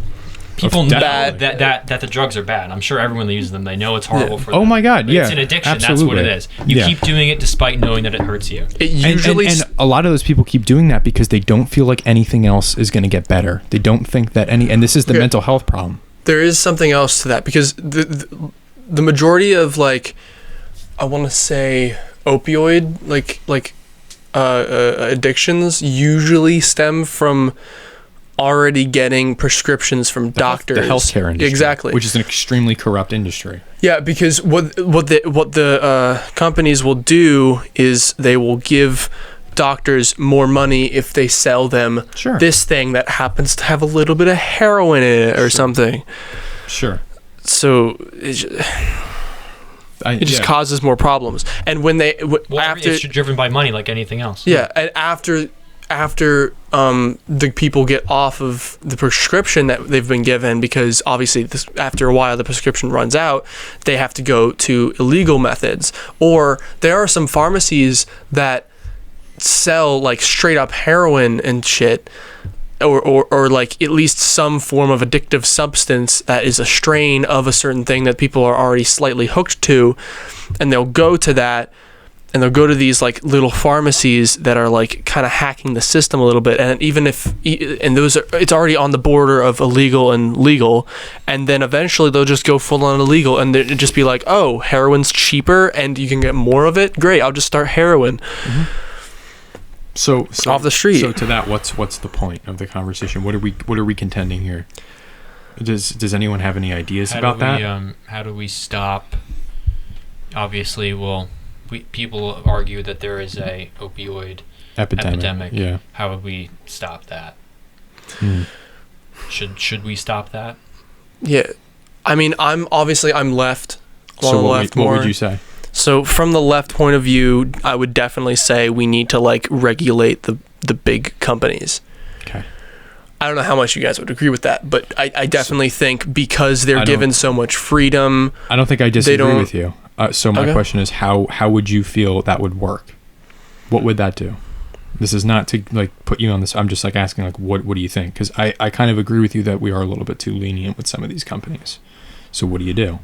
People know Definitely. that the drugs are bad. I'm sure everyone that uses them, they know it's horrible for them. Oh my God, But yeah. It's an addiction. Absolutely. That's what it is. You keep doing it despite knowing that it hurts you. It usually and a lot of those people keep doing that because they don't feel like anything else is going to get better. They don't think that and this is the mental health problem. there is something else to that, because the majority of, like, I want to say opioid addictions usually stem from already getting prescriptions from doctors. The healthcare industry, exactly, which is an extremely corrupt industry. Yeah, because what the companies will do is they will give doctors more money if they sell them this thing that happens to have a little bit of heroin in it or something. Sure. So it just causes more problems. And when they after it's driven by money like anything else. Yeah, and after the people get off of the prescription that they've been given, because obviously after a while the prescription runs out, they have to go to illegal methods. Or there are some pharmacies that sell like straight up heroin and shit, or like at least some form of addictive substance that is a strain of a certain thing that people are already slightly hooked to, and they'll go to that. And they'll go to these like little pharmacies that are like kind of hacking the system a little bit, and it's already on the border of illegal and legal, and then eventually they'll just go full on illegal, and it'll just be like, oh, heroin's cheaper and you can get more of it. Great, I'll just start heroin. Mm-hmm. So off the street. So to that, what's the point of the conversation? What are we contending here? Does anyone have any ideas about that? How do we stop? Obviously, people argue that there is a opioid epidemic. Yeah. How would we stop that? Should we stop that? Yeah. I mean, I'm left. So what would you say? So from the left point of view, I would definitely say we need to like regulate the big companies. Okay. I don't know how much you guys would agree with that, but I definitely think because they're given so much freedom. I don't think I disagree with you. So my question is, how would you feel that would work? What would that do? This is not to like put you on this. I'm just like asking like what do you think? Because I kind of agree with you that we are a little bit too lenient with some of these companies. So what do you do?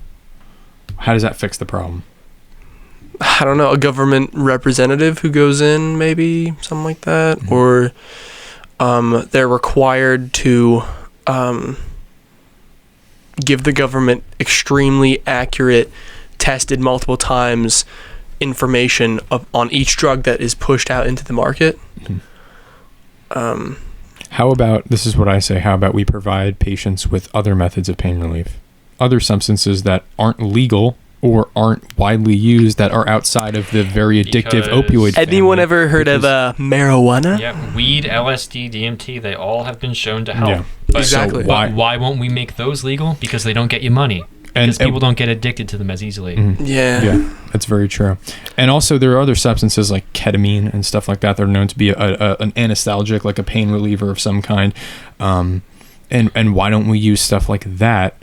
How does that fix the problem? I don't know, a government representative who goes in, maybe something like that, or they're required to give the government extremely accurate, tested multiple times information on each drug that is pushed out into the market. How about, this is what I say, how about we provide patients with other methods of pain relief, other substances that aren't legal or aren't widely used, that are outside of the very addictive opioid family. Anyone ever heard of marijuana? Yeah, weed, LSD, DMT, they all have been shown to help. Yeah. But Exactly. So why won't we make those legal? Because they don't get you money. Because people don't get addicted to them as easily. Yeah, that's very true. And also there are other substances like ketamine and stuff like that that are known to be an anesthetic, like a pain reliever of some kind. And why don't we use stuff like that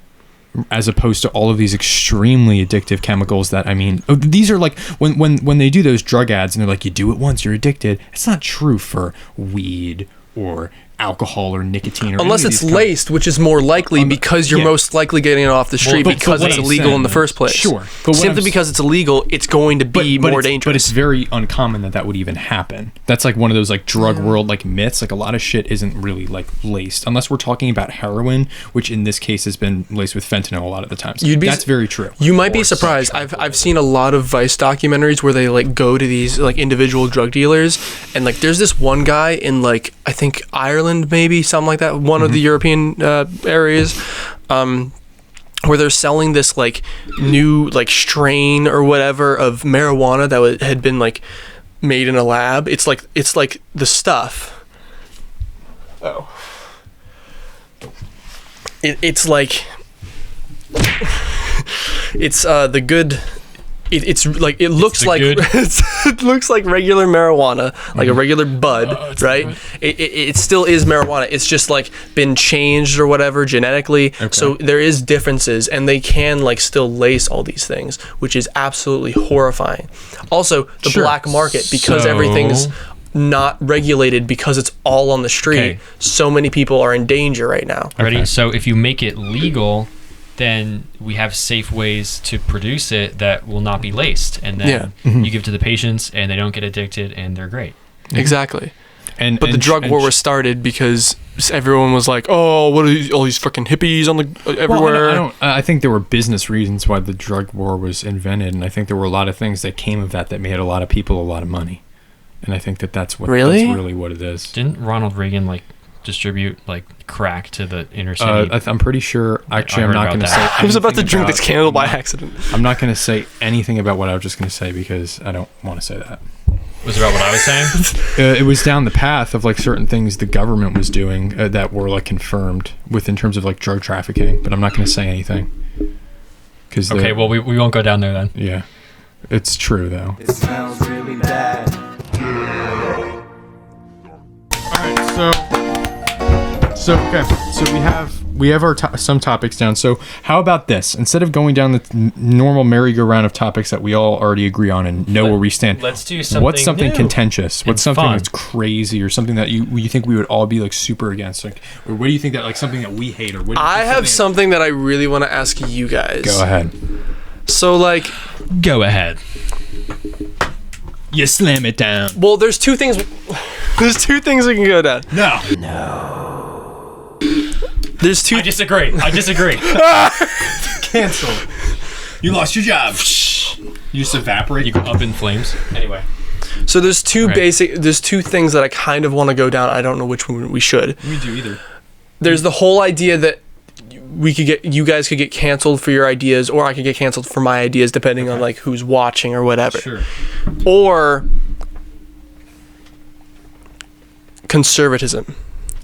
as opposed to all of these extremely addictive chemicals that, I mean, these are like when they do those drug ads and they're like, you do it once, you're addicted. It's not true for weed or alcohol or nicotine, or unless it's laced, which is more likely because you're most likely getting it off the street because it's illegal in the first place. Sure, but simply because it's illegal, it's going to be more dangerous. But it's very uncommon that would even happen. That's like one of those like drug world like myths. Like a lot of shit isn't really like laced, unless we're talking about heroin, which in this case has been laced with fentanyl a lot of the times. That's very true. You might be surprised. I've seen a lot of Vice documentaries where they like go to these like individual drug dealers, and like there's this one guy in like I think Ireland, maybe something like that, one of the European areas, where they're selling this like new like strain or whatever of marijuana that had been like made in a lab. It's like the stuff. Oh. It's like it's the good it's like it looks like good. it looks like regular marijuana, like a regular bud, right? It still is marijuana. It's just like been changed or whatever genetically. Okay. So there is differences, and they can like still lace all these things, which is absolutely horrifying. Also, the Sure. black market, because So- everything's not regulated, because it's all on the street. Okay. So many people are in danger right now. Ready? Okay. So if you make it legal, then we have safe ways to produce it that will not be laced, and then you give it to the patients, and they don't get addicted, and they're great. Exactly. And But the drug war was started because everyone was like, "Oh, what are all these fucking hippies on the everywhere?" Well, I think there were business reasons why the drug war was invented, and I think there were a lot of things that came of that made a lot of people a lot of money, and I think that's what Really? that's really what it is. Didn't Ronald Reagan like distribute like crack to the inner city? I'm pretty sure. Actually, I I'm heard not about going to that. say. I was about to anything drink about- this candle by accident. I'm not going to say anything about what I was just going to say because I don't want to say that. Was about what I was saying. It was down the path of like certain things the government was doing that were like confirmed with in terms of like drug trafficking, but I'm not going to say anything. Cause Okay, well we won't go down there then. yeah, it's true though. It smells really bad. All right, so we have our some topics down. So how about this? Instead of going down the normal merry-go-round of topics that we all already agree on and know where we stand, Let's do something. what's something new. contentious? What's and something fun. that's crazy, or something that you think we would all be like super against? Like, or what do you think that like something that we hate, or what? Do you I think have something that I really want to ask you guys. Go ahead. So, like, Go ahead. You slam it down. well, there's two things. There's two things we can go down. No. There's two. I disagree. Cancel. You lost your job. You just evaporate. You go up in flames. Anyway. So there's two Right. There's two things that I kind of want to go down. I don't know which one we should. We do either. There's the whole idea that you guys could get canceled for your ideas, or I could get canceled for my ideas, depending on like who's watching or whatever. Sure. Or conservatism.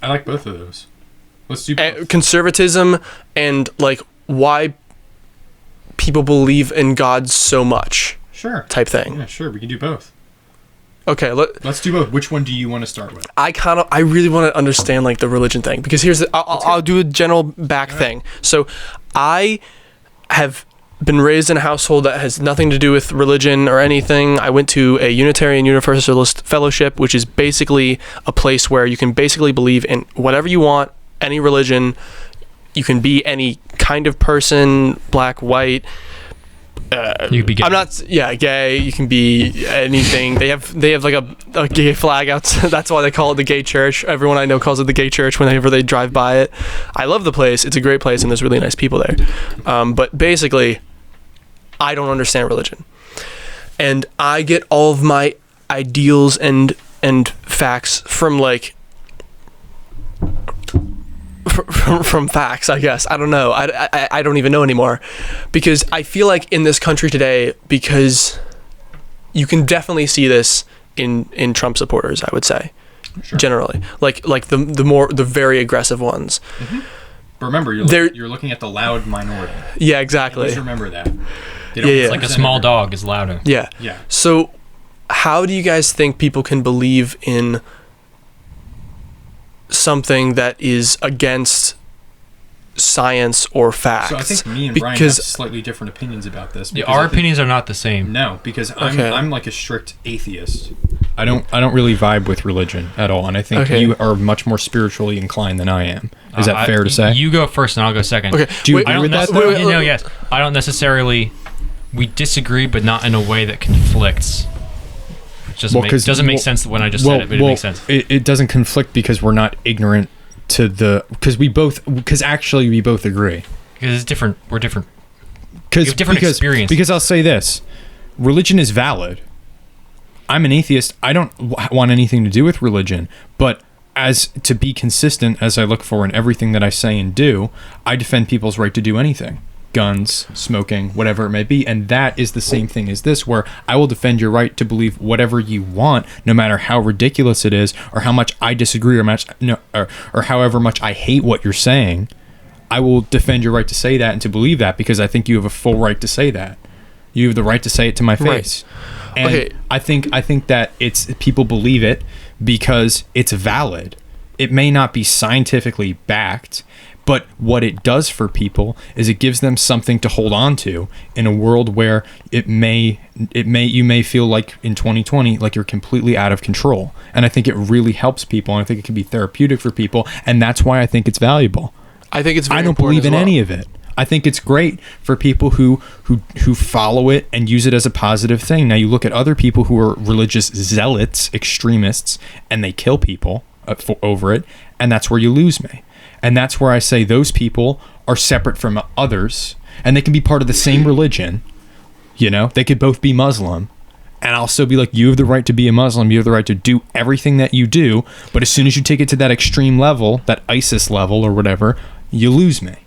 I like both of those. Let's do both. Conservatism and like why people believe in God so much Sure. type thing. Yeah, sure. We can do both. Okay, Let's do both. Which one do you want to start with? I really want to understand like the religion thing, because here's I'll do a general back thing. So I have been raised in a household that has nothing to do with religion or anything. I went to a Unitarian Universalist fellowship, which is basically a place where you can basically believe in whatever you want, any religion. You can be any kind of person, black, white. You could be gay. I'm not. Yeah, gay. You can be anything. They have like a gay flag out. That's why they call it the gay church. Everyone I know calls it the gay church whenever they drive by it. I love the place. It's a great place, and there's really nice people there. But basically, I don't understand religion, and I get all of my ideals and facts from like. From facts, I guess. I don't know. I don't even know anymore, because I feel like in this country today, because you can definitely see this in Trump supporters, I would say, generally, like the very aggressive ones. But remember, you're looking at the loud minority. Yeah, exactly. Always remember that. They Yeah, yeah. It's like a represent small everyone. dog is louder. Yeah. Yeah. So, how do you guys think people can believe in something that is against science or facts? So I think me and Brian have slightly different opinions about this. because Our I think- opinions are not the same. No, because Okay. I'm like a strict atheist. I don't really vibe with religion at all, and I think Okay. you are much more spiritually inclined than I am. Is that fair to say? You go first, and I'll go second. Okay. Do you wait, agree with that? wait, wait, wait. Yes. I don't necessarily. We disagree, but not in a way that conflicts. It doesn't make sense when I just said it, but it makes sense. It doesn't conflict because we're not ignorant to the because actually we both agree. Because it's different. We're different. Because have different experience. Because I'll say this, religion is valid. I'm an atheist. I don't want anything to do with religion, but as to be consistent as I look for in everything that I say and do, I defend people's right to do anything. Guns, smoking, whatever it may be, and that is the same thing as this, where I will defend your right to believe whatever you want, no matter how ridiculous it is, or how much I disagree, or however much I hate what you're saying. I will defend your right to say that and to believe that, because I think you have a full right to say that. You have the right to say it to my face. And Okay. I think that it's people believe it because it's valid. It may not be scientifically backed, but what it does for people is it gives them something to hold on to in a world where you may feel like in 2020 like you're completely out of control. And I think it really helps people, and I think it can be therapeutic for people, and that's why I think it's valuable. I think it's very I don't important believe in as well. any of it. I think it's great for people who follow it and use it as a positive thing. Now you look at other people who are religious zealots, extremists, and they kill people over it, and that's where you lose me. And that's where I say those people are separate from others, and they can be part of the same religion. You know, they could both be Muslim, and I'll still be like, you have the right to be a Muslim, you have the right to do everything that you do, but as soon as you take it to that extreme level, that ISIS level or whatever, you lose me.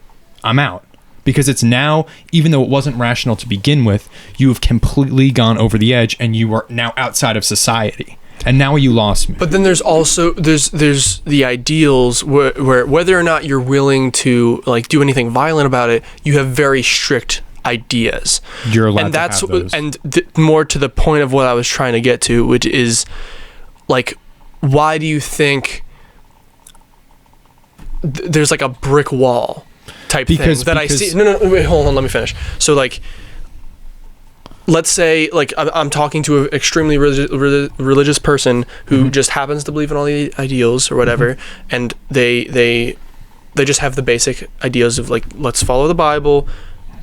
I'm out. Because it's now, even though it wasn't rational to begin with, you have completely gone over the edge, and you are now outside of society. And now you lost me. But then there's also there's the ideals where whether or not you're willing to like do anything violent about it, you have very strict ideas. You're allowed and to that's have those. and more to the point of what I was trying to get to, which is like, why do you think there's like a brick wall type thing that I see? No, wait, hold on, let me finish. So like, let's say like I'm talking to an extremely religious person who just happens to believe in all the ideals or whatever, and they just have the basic ideas of like, let's follow the Bible.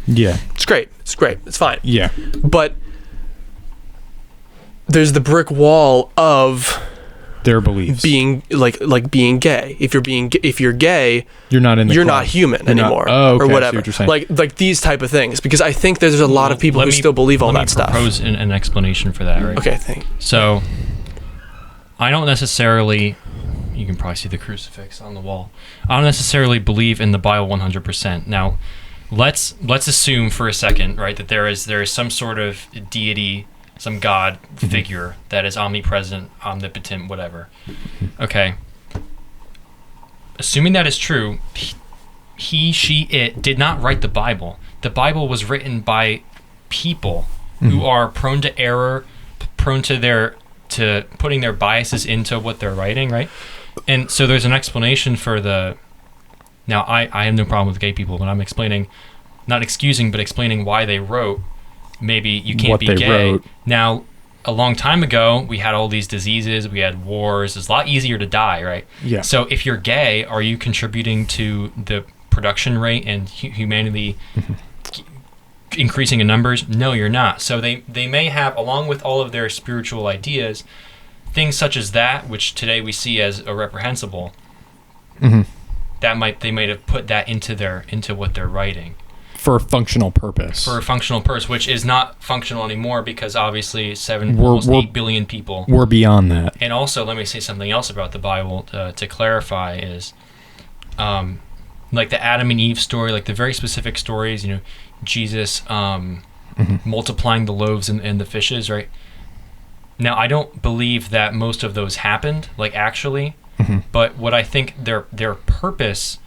Yeah. It's great, it's fine. Yeah. But there's the brick wall of Their beliefs. being like being gay. If you're gay, You're not in the you're club. not human You're not- anymore, oh, okay, I or see whatever. what you're saying. Like these type of things, because I think there's a lot of people who still believe all that stuff. Let me propose an explanation for that, right? Okay, thank you. So, I don't necessarily, you can probably see the crucifix on the wall. I don't necessarily believe in the Bible 100%. Now, let's assume for a second, right, that there is some sort of deity, some God figure that is omnipresent, omnipotent, whatever. Okay. Assuming that is true, he, she, it did not write the Bible. The Bible was written by people who are prone to error, prone to putting their biases into what they're writing, right? And so there's an explanation for the... Now, I have no problem with gay people, but I'm explaining, not excusing, but explaining why they wrote, maybe you can't What be they gay. wrote. Now, a long time ago, we had all these diseases, we had wars. It's a lot easier to die, right? Yeah. So if you're gay, are you contributing to the production rate and humanity increasing in numbers? No, you're not. So they may have, along with all of their spiritual ideas, things such as that, which today we see as reprehensible. They might have put that into what they're writing For a functional purpose. for a functional purpose, which is not functional anymore because obviously almost 8 billion people. We're beyond that. And also, let me say something else about the Bible to clarify is, like the Adam and Eve story, like the very specific stories, you know, Jesus multiplying the loaves and the fishes, right? Now, I don't believe that most of those happened, like actually, but what I think their purpose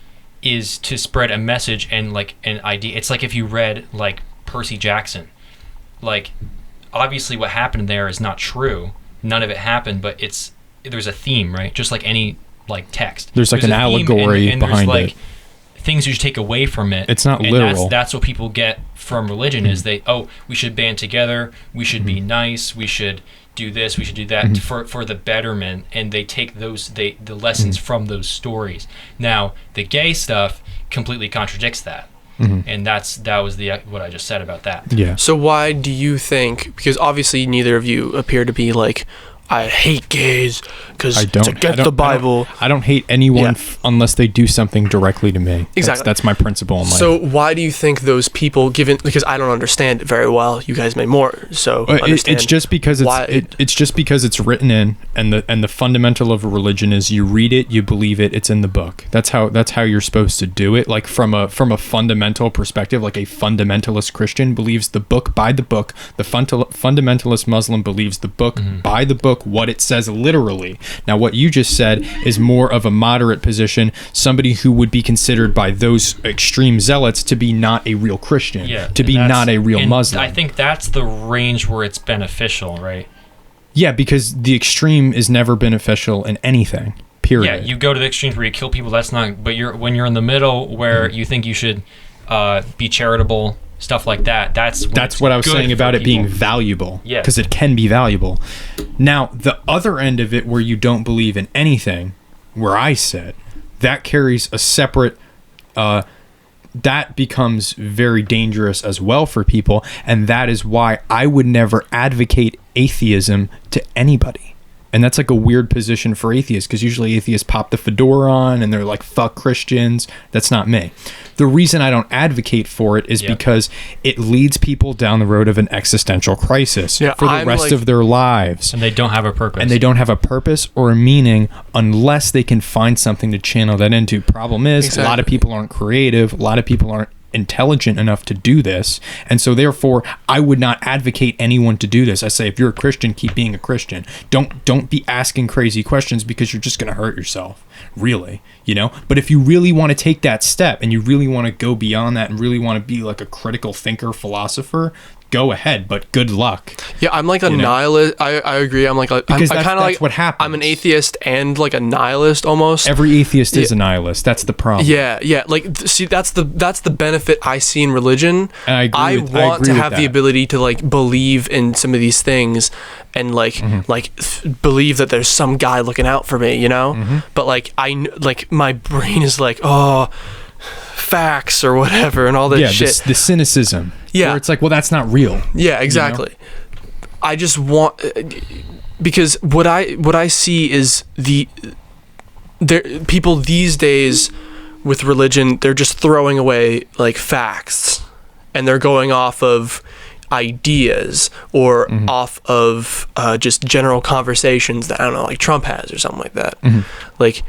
is to spread a message and like an idea. It's like if you read like Percy Jackson, like obviously what happened there is not true. None of it happened, but there's a theme, right? Just like any like text. There's like an a theme allegory and behind there's, like, it. Things you should take away from it. It's not and literal. That's what people get from religion is we should band together, we should be nice, we should do this, we should do that for the betterment, and they take the lessons from those stories. Now, the gay stuff completely contradicts that. And that was what I just said about that. Yeah. So why do you think, because obviously neither of you appear to be like, I hate gays because to get the Bible. I don't hate anyone Yeah. Unless they do something directly to me. Exactly. That's my principle in life. So why do you think those people, because I don't understand it very well, you guys may more, so understand. It's just because it's just because it's written in, and the fundamental of a religion is you read it, you believe it, it's in the book. That's how you're supposed to do it. Like from a fundamental perspective, like a fundamentalist Christian believes the book by the book. The fundamentalist Muslim believes the book by the book took what it says literally. Now, what you just said is more of a moderate position, somebody who would be considered by those extreme zealots to be not a real Christian, to be not a real Muslim. I think that's the range where it's beneficial, right? Yeah, because the extreme is never beneficial in anything. Period. Yeah, you go to the extremes where you kill people. That's not. But when you're in the middle where you think you should be charitable, stuff like that. That's what I was saying about it being valuable. Yeah, because it can be valuable. Now, the other end of it, where you don't believe in anything, where I sit, that carries a separate. That becomes very dangerous as well for people, and that is why I would never advocate atheism to anybody. And that's like a weird position for atheists, because usually atheists pop the fedora on and they're like, fuck Christians. That's not me. The reason I don't advocate for it is because it leads people down the road of an existential crisis for the rest of their lives. And they don't have a purpose. And they don't have a purpose or a meaning unless they can find something to channel that into. Problem is, a lot of people aren't creative. A lot of people aren't intelligent enough to do this, and so therefore I would not advocate anyone to do this. I say, if you're a Christian, keep being a Christian. Don't be asking crazy questions, because you're just going to hurt yourself, really, but if you really want to take that step and you really want to go beyond that and really want to be like a critical thinker, philosopher, go ahead, but good luck. Yeah, I'm like a nihilist. I agree. I'm like because that's kind of like what happens. I'm an atheist and like a nihilist almost. Every atheist is a nihilist. That's the problem. Yeah. Like, see, that's the benefit I see in religion. And I want to have the ability to like believe in some of these things and like believe that there's some guy looking out for me, But like my brain is like, oh, facts or whatever and all that shit. The cynicism. Yeah, where it's like, well, that's not real. Yeah, exactly. I just want, because what I see is people these days with religion, they're just throwing away like facts, and they're going off of ideas or off of just general conversations that, I don't know, like Trump has or something like that. Like,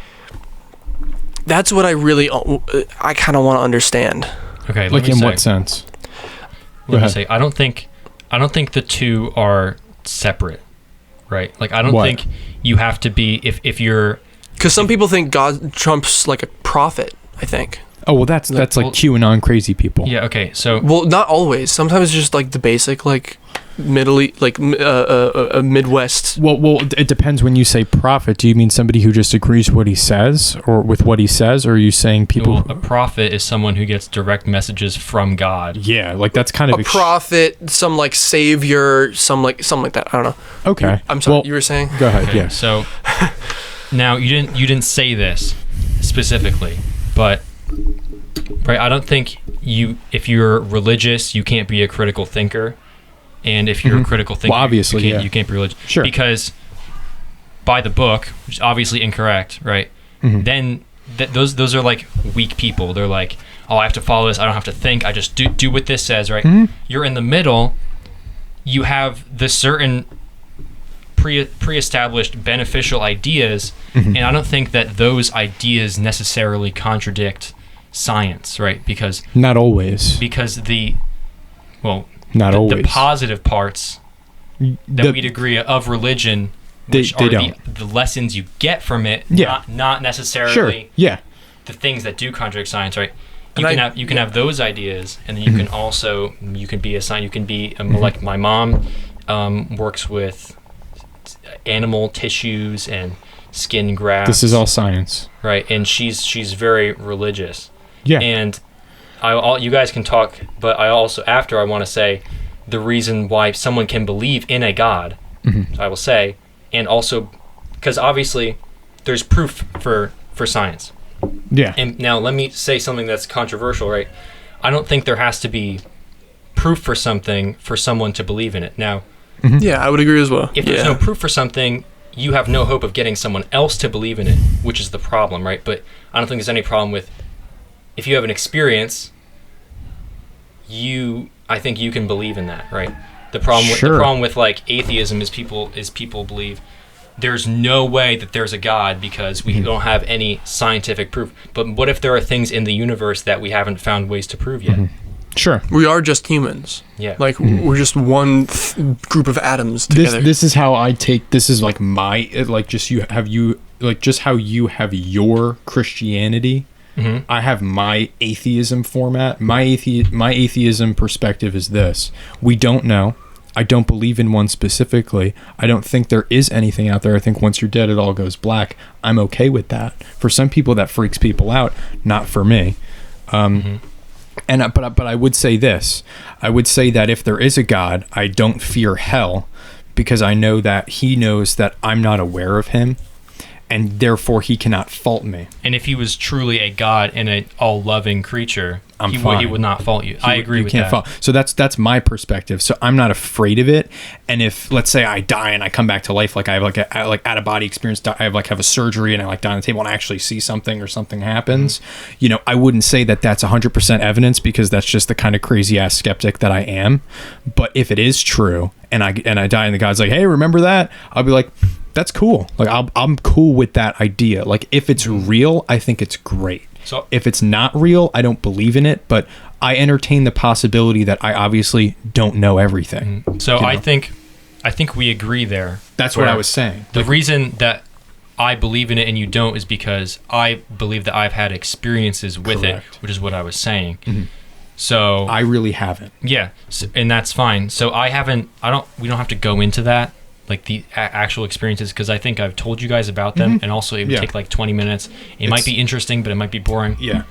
that's what I kind of want to understand. Okay, like in what sense? Let me say, I don't think the two are separate, right? Like, I don't think you have to be if you're, because some people think Trump's like a prophet, I think. Oh, well, that's like QAnon crazy people. Yeah. Okay. So, well, not always. Sometimes it's just like the basic like Midwest. Well, it depends. When you say prophet, do you mean somebody who just agrees with what he says, or are you saying people? Well, a prophet is someone who gets direct messages from God. Yeah, like that's kind of a prophet, some like savior, something like that. I don't know. Okay. I'm sorry. You were saying? Go ahead. Okay, yeah. So now you didn't say this specifically, but right, I don't think if you're religious, you can't be a critical thinker. And if you're a critical thinker, obviously, you can't be religious. Sure. Because by the book, which is obviously incorrect, right? Then those are like weak people. They're like, oh, I have to follow this. I don't have to think. I just do what this says, right? You're in the middle. You have the certain pre-established beneficial ideas, and I don't think that those ideas necessarily contradict science, right? Because not always. Because not always. The positive parts that we'd agree of religion, which are the lessons you get from it, not necessarily the things that do contradict science, right? You can have those ideas, and then you can also be a science. You can be like my mom works with animal tissues and skin grafts. This is all science, right? And she's very religious. Yeah, and you guys can talk, but I want to say the reason why someone can believe in a God, I will say, and also because obviously there's proof for science. Yeah. And now let me say something that's controversial, right? I don't think there has to be proof for something for someone to believe in it. Now, yeah, I would agree as well. If there's no proof for something, you have no hope of getting someone else to believe in it, which is the problem, right? But I don't think there's any problem with, if you have an experience, I think you can believe in that, right? The problem with like atheism is people believe there's no way that there's a God because we don't have any scientific proof. But what if there are things in the universe that we haven't found ways to prove yet? Sure. We are just humans. Yeah. Like we're just one group of atoms together. This is how I take. This is like my like just just how you have your Christianity. Mm-hmm. I have my atheism format. My atheism perspective is this: we don't know. I don't believe in one specifically. I don't think there is anything out there. I think once you're dead, it all goes black. I'm okay with that. For some people, that freaks people out. Not for me. But I would say this. I would say that if there is a God, I don't fear hell, because I know that He knows that I'm not aware of Him, and therefore He cannot fault me. And if He was truly a God and an all-loving creature, he fine. would not fault you. I agree with that. Fault. So that's my perspective. So I'm not afraid of it. And if, let's say, I die and I come back to life, like I have like a out of body experience, I have a surgery and I die on the table and I actually see something or something happens, I wouldn't say that that's 100% evidence, because that's just the kind of crazy ass skeptic that I am. But if it is true and I die and the God's like, hey, remember that? I'll be like, that's cool. Like I'm cool with that idea. Like if it's real, I think it's great. So if it's not real, I don't believe in it, but I entertain the possibility that I obviously don't know everything. So I think we agree there. That's what I was saying. The reason that I believe in it and you don't is because I believe that I've had experiences with it, which is what I was saying. Mm-hmm. So I really haven't. Yeah, and that's fine. So we don't have to go into that, like the actual experiences, because I think I've told you guys about them, and also it would take like 20 minutes. It might be interesting, but it might be boring. Yeah.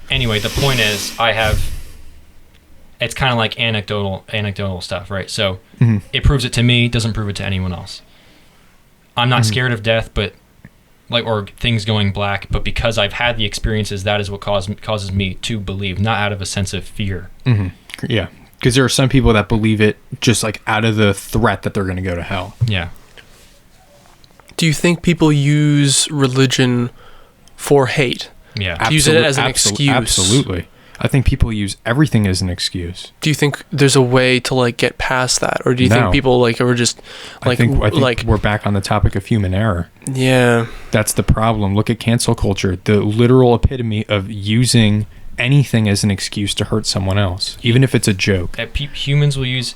Anyway, the point is, it's kind of like anecdotal stuff, right? So it proves it to me, doesn't prove it to anyone else. I'm not scared of death, but or things going black, but because I've had the experiences, that is what causes me to believe, not out of a sense of fear. Mm-hmm. Yeah. Because there are some people that believe it just like out of the threat that they're going to go to hell. Yeah. Do you think people use religion for hate? Yeah. Use it as an excuse? Absolutely. I think people use everything as an excuse. Do you think there's a way to like get past that, or do you think people are just like? I think we're back on the topic of human error. Yeah. That's the problem. Look at cancel culture, the literal epitome of using anything as an excuse to hurt someone else, even if it's a joke. Humans will use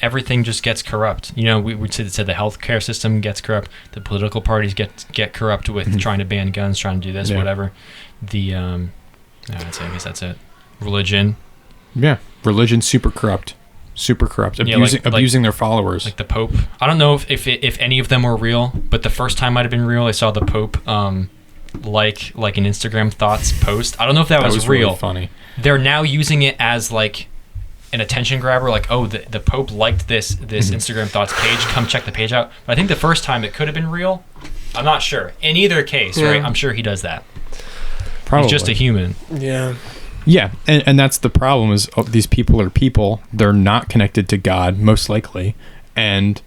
everything. Just gets corrupt. We said the healthcare system gets corrupt. The political parties get corrupt with trying to ban guns, trying to do this, whatever. I guess that's it. Religion. Yeah, religion super corrupt, abusing their followers. Like the Pope. I don't know if any of them were real, but the first time might have been real. I saw the Pope. Like an Instagram thoughts post. I don't know if that was real. Really funny. They're now using it as like an attention grabber. Like, oh, the Pope liked this Instagram thoughts page. Come check the page out. But I think the first time it could have been real. I'm not sure. In either case, right? I'm sure he does that. Probably. He's just a human. Yeah. Yeah, and that's the problem is these people are people. They're not connected to God, most likely, and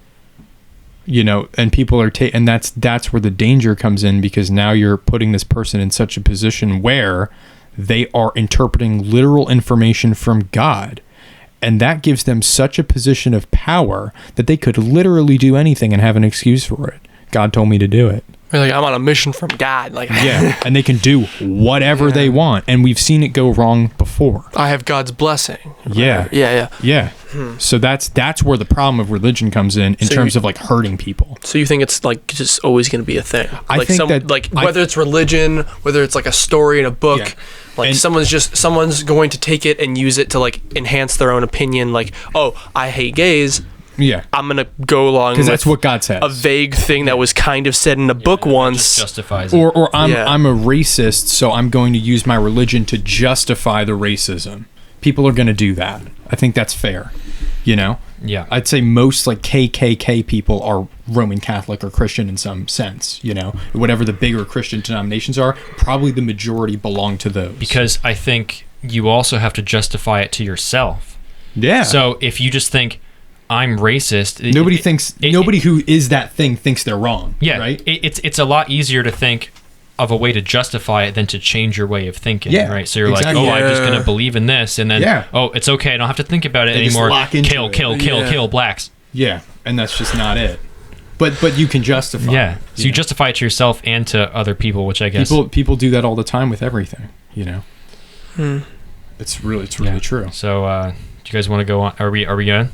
and people are and that's where the danger comes in, because now you're putting this person in such a position where they are interpreting literal information from God, and that gives them such a position of power that they could literally do anything and have an excuse for it. God told me to do it. Like, I'm on a mission from God. Like, yeah, and they can do whatever they want, and we've seen it go wrong before. I have God's blessing. Yeah. Yeah. So that's where the problem of religion comes in terms of like hurting people. So you think it's like just always going to be a thing? I think whether it's religion, whether it's like a story in a book, like someone's going to take it and use it to like enhance their own opinion. Like, oh, I hate gays. Yeah, I'm gonna go along because that's what God says. A vague thing that was kind of said in a book once just justifies it. Or I'm a racist, so I'm going to use my religion to justify the racism. People are going to do that. I think that's fair. Yeah. I'd say most like KKK people are Roman Catholic or Christian in some sense. Whatever the bigger Christian denominations are, probably the majority belong to those. Because I think you also have to justify it to yourself. Yeah. So if you just think, I'm racist. Nobody who is that thing thinks they're wrong. Yeah, right. It's a lot easier to think of a way to justify it than to change your way of thinking. Yeah, right. So you're like, oh, I'm just gonna believe in this, and then oh, it's okay. I don't have to think about it anymore. Kill blacks. Yeah, and that's just not it. But you can justify. Yeah. So you justify it to yourself and to other people, which I guess people do that all the time with everything. It's really true. So, do you guys want to go on? Are we good?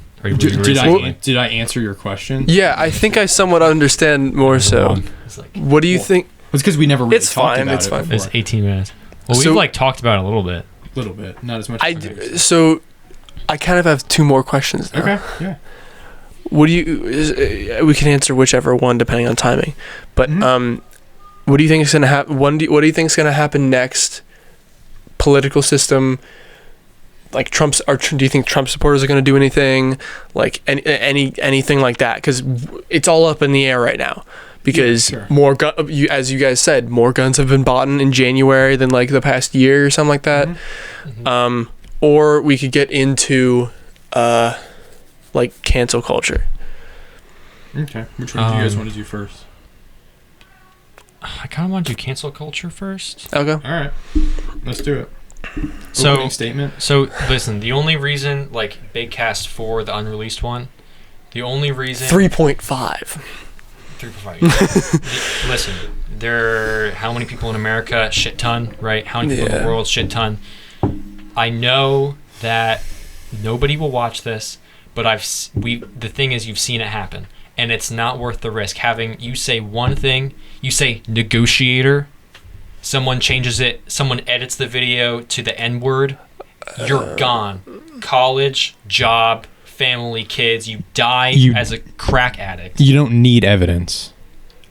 Did I answer your question? Yeah, I think I somewhat understand more so. What do you think? It's because we never really It's talked fine, about it's it fine. before. It's 18 minutes. Well, So- we've talked about it a little bit. A little bit, not as much. So, I kind of have 2 more questions now. Okay, yeah. What do you? We can answer whichever one depending on timing. But what do you think is gonna happen? What do you think is gonna happen next? Political system. Like Trump's, do you think Trump supporters are going to do anything, like anything like that? Because it's all up in the air right now. Because as you guys said, more guns have been bought in January than like the past year or something like that. Or we could get into like cancel culture. Okay, which one do you guys want to do first? I kind of want to do cancel culture first. Okay. All right, let's do it. So, opening statement. So listen, the only reason Bakecast 4, the unreleased one, the only reason 3.5. 3.5. Listen, how many people in America? Shit ton, right? How many people in the world? Shit ton. I know that nobody will watch this, but the thing is, you've seen it happen, and it's not worth the risk. You say one thing, you say negotiator. Someone changes it. Someone edits the video to the N-word. You're gone. College, job, family, kids. You die as a crack addict. You don't need evidence.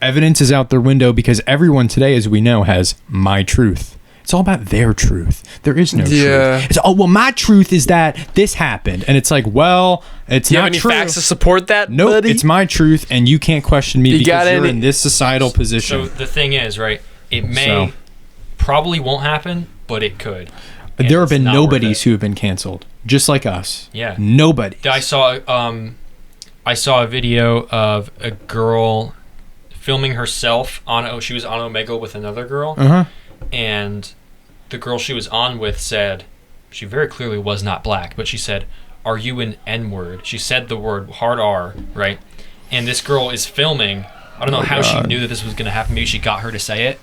Evidence is out the window because everyone today, as we know, has my truth. It's all about their truth. There is no truth. It's my truth is that this happened, and it's like, well, it's you not have any true. facts to support that? Nope, buddy? it's my truth, and you can't question me because you're in this societal position. So the thing is, right? It may. Probably won't happen, but it could. And there have been nobodies who have been canceled, just like us. Yeah, nobody. I saw a video of a girl filming herself she was on Omegle with another girl, and the girl she was on with said she very clearly was not black, but she said, "Are you an N-word?" She said the word hard R, right? And this girl is filming. I don't know how she knew that this was going to happen. Maybe she got her to say it.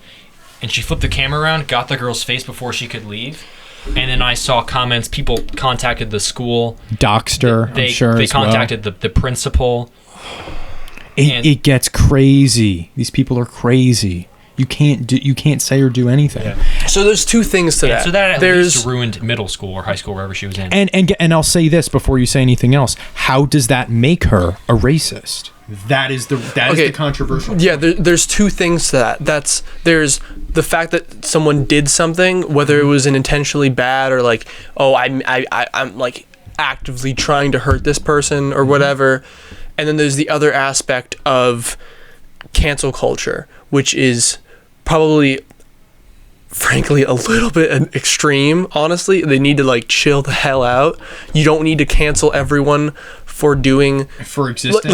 And she flipped the camera around, got the girl's face before she could leave. And then I saw comments. People contacted the school. Doxed her, I'm sure. They contacted the principal. It gets crazy. These people are crazy. You can't say or do anything. Yeah. So there's 2 things to that. So that at least ruined middle school or high school, wherever she was in. And I'll say this before you say anything else. How does that make her a racist? That is the controversial part. Yeah, there's 2 things to that. There's the fact that someone did something, whether it was an intentionally bad or like, I'm like actively trying to hurt this person or whatever. And then there's the other aspect of cancel culture, which is probably, frankly, a little bit extreme. Honestly, they need to chill the hell out. You don't need to cancel everyone for existing.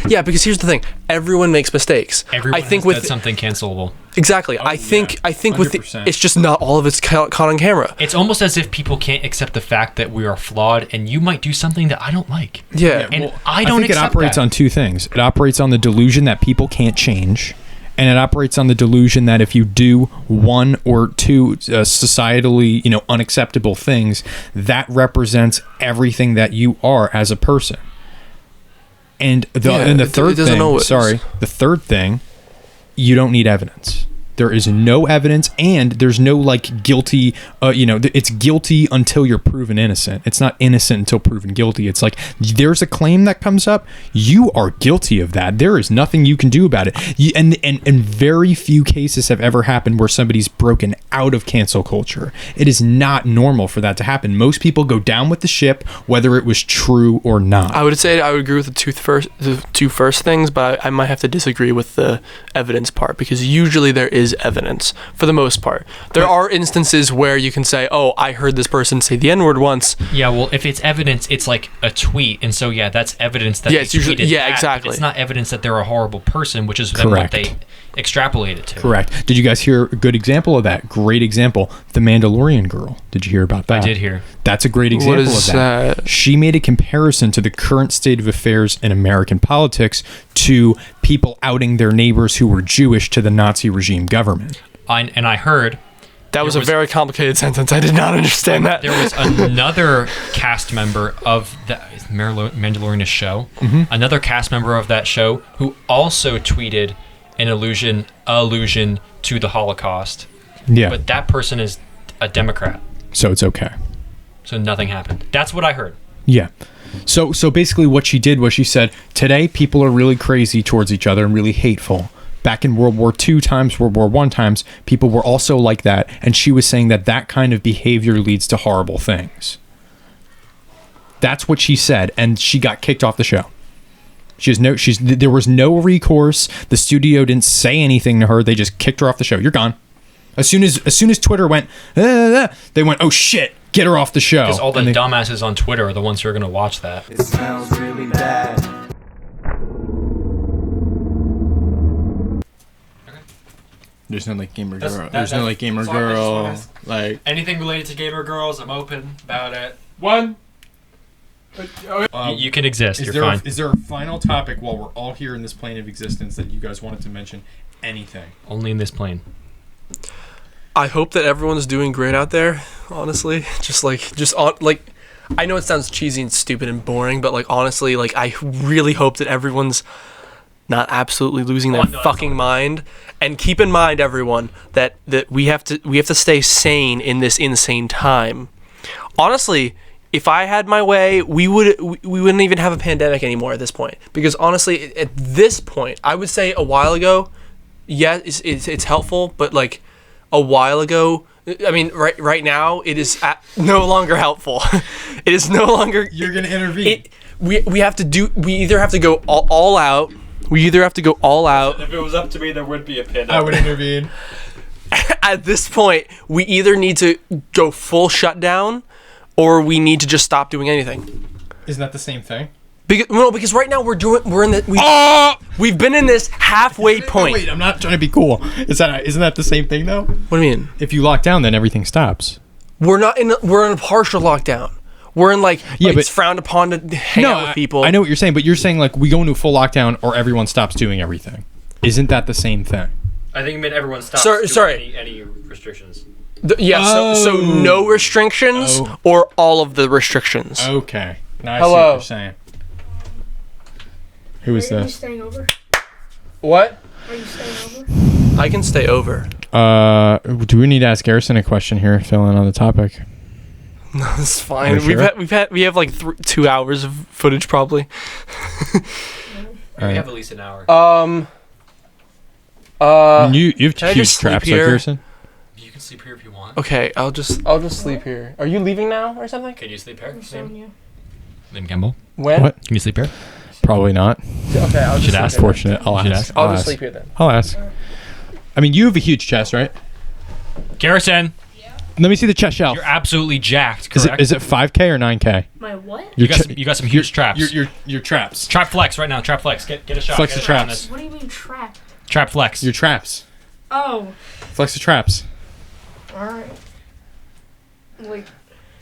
Yeah, because here's the thing: everyone makes mistakes. Everyone has done something cancelable. Exactly. I think with it's just not all of it's caught on camera. It's almost as if people can't accept the fact that we are flawed, and you might do something that I don't like. Yeah, and I don't. I think it operates on 2 things. It operates on the delusion that people can't change. And it operates on the delusion that if you do 1 or 2 societally, unacceptable things, that represents everything that you are as a person. And the third thing, you don't need evidence. There is no evidence, and there's no guilty. It's guilty until you're proven innocent. It's not innocent until proven guilty. It's like there's a claim that comes up, you are guilty of that. There is nothing you can do about it. And very few cases have ever happened where somebody's broken out of cancel culture. It is not normal for that to happen. Most people go down with the ship, whether it was true or not. I would agree with the 2 first things, but I might have to disagree with the evidence part, because usually there is evidence for the most part. There are instances where you can say, "Oh, I heard this person say the N-word once." Yeah, well, if it's evidence, it's like a tweet, and so that's evidence that it's usually exactly. It's not evidence that they're a horrible person, which is what they extrapolate it to. Correct. Did you guys hear a good example of that? Great example. The Mandalorian girl. Did you hear about that? I did hear. That's a great example of that. She made a comparison to the current state of affairs in American politics to people outing their neighbors who were Jewish to the Nazi regime government. I heard That was a very complicated sentence. I did not understand that. There was another cast member of the Mandalorian show, another cast member of that show who also tweeted an allusion to the Holocaust. Yeah. But that person is a Democrat. So it's okay. So nothing happened. That's what I heard. Yeah. So basically what she did was she said, today people are really crazy towards each other and really hateful. Back in World War II times, World War I times, people were also like that. And she was saying that kind of behavior leads to horrible things. That's what she said. And she got kicked off the show. There was no recourse. The studio didn't say anything to her. They just kicked her off the show. You're gone. As soon as Twitter went, they went, oh shit, get her off the show. Because all the dumbasses on Twitter are the ones who are going to watch that. It smells really bad. There's no like gamer That's- girl. that- There's no that- like gamer that's all I just girl. wanna ask. Like Anything related to gamer girls, I'm open about it. one. You can exist. You're fine. Is there a final topic while we're all here in this plane of existence that you guys wanted to mention? Anything? Only in this plane. I hope that everyone's doing great out there. Honestly, I know it sounds cheesy and stupid and boring, but like honestly, like I really hope that everyone's not absolutely losing their fucking mind. And keep in mind, everyone, that we have to stay sane in this insane time. Honestly, if I had my way, we wouldn't even have a pandemic anymore at this point. Because honestly, at this point, I would say a while ago, yeah, it's helpful, but like a while ago, I mean, right now, it is no longer helpful. It is no longer. You're gonna intervene. We either have to go all out. We either have to go all out. If it was up to me, there would be a pandemic. I would intervene. At this point, we either need to go full shutdown, or we need to just stop doing anything. Isn't that the same thing? Because right now we've been in this halfway point. Wait, I'm not trying to be cool. Isn't that the same thing though? What do you mean? If you lock down, then everything stops. We're in a partial lockdown. We're in it's frowned upon to hang out with people. I know what you're saying, but you're saying like we go into full lockdown or everyone stops doing everything. Isn't that the same thing? I think it meant everyone stops Sorry. any restrictions. So no restrictions or all of the restrictions. Okay. Now I see Hello. what you're saying. Who is Are you this? staying over? What? Are you staying over? I can stay over. Do we need to ask Garrison a question here, fill in on the topic? No, it's fine. Are you sure? We have like 2 hours of footage probably. We have at least an hour. You have can I huge just sleep traps, here? like Garrison. You can sleep here if you want. Okay, I'll just sleep here. Are you leaving now or something? Can you sleep here? I'm showing you. Liam Campbell? When? What? Can you sleep here? Probably not. Okay, I'll just Should sleep ask. here then. Fortunate. I'll Should ask. ask. I'll I'll just ask. sleep here then. I'll ask. I mean, you have a huge chest, right? Garrison, Let me see the chest shelf. you're absolutely jacked, Is correct? it 5K or 9K? My what? You got some huge traps. Your traps. Trap flex right now. Trap flex. Get a shot. Flex Get the a shot on traps. this. What do you mean trapped? Trap flex. Your traps. Oh, Flex the traps. alright. Like,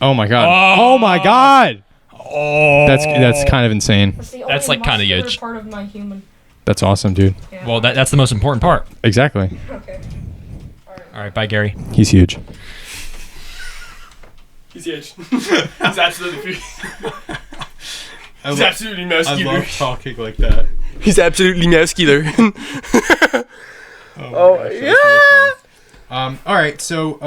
Oh my god. Oh my god. Oh. That's kind of insane. that's the That's, only like, kinda muscular huge. part of my human. That's awesome, dude. Yeah. Well, that's the most important part. Exactly. Okay. All right, bye, Gary. He's huge. He's huge. He's absolutely He's absolutely muscular. talking like that. He's absolutely muscular. Oh my that's really fun. All right. So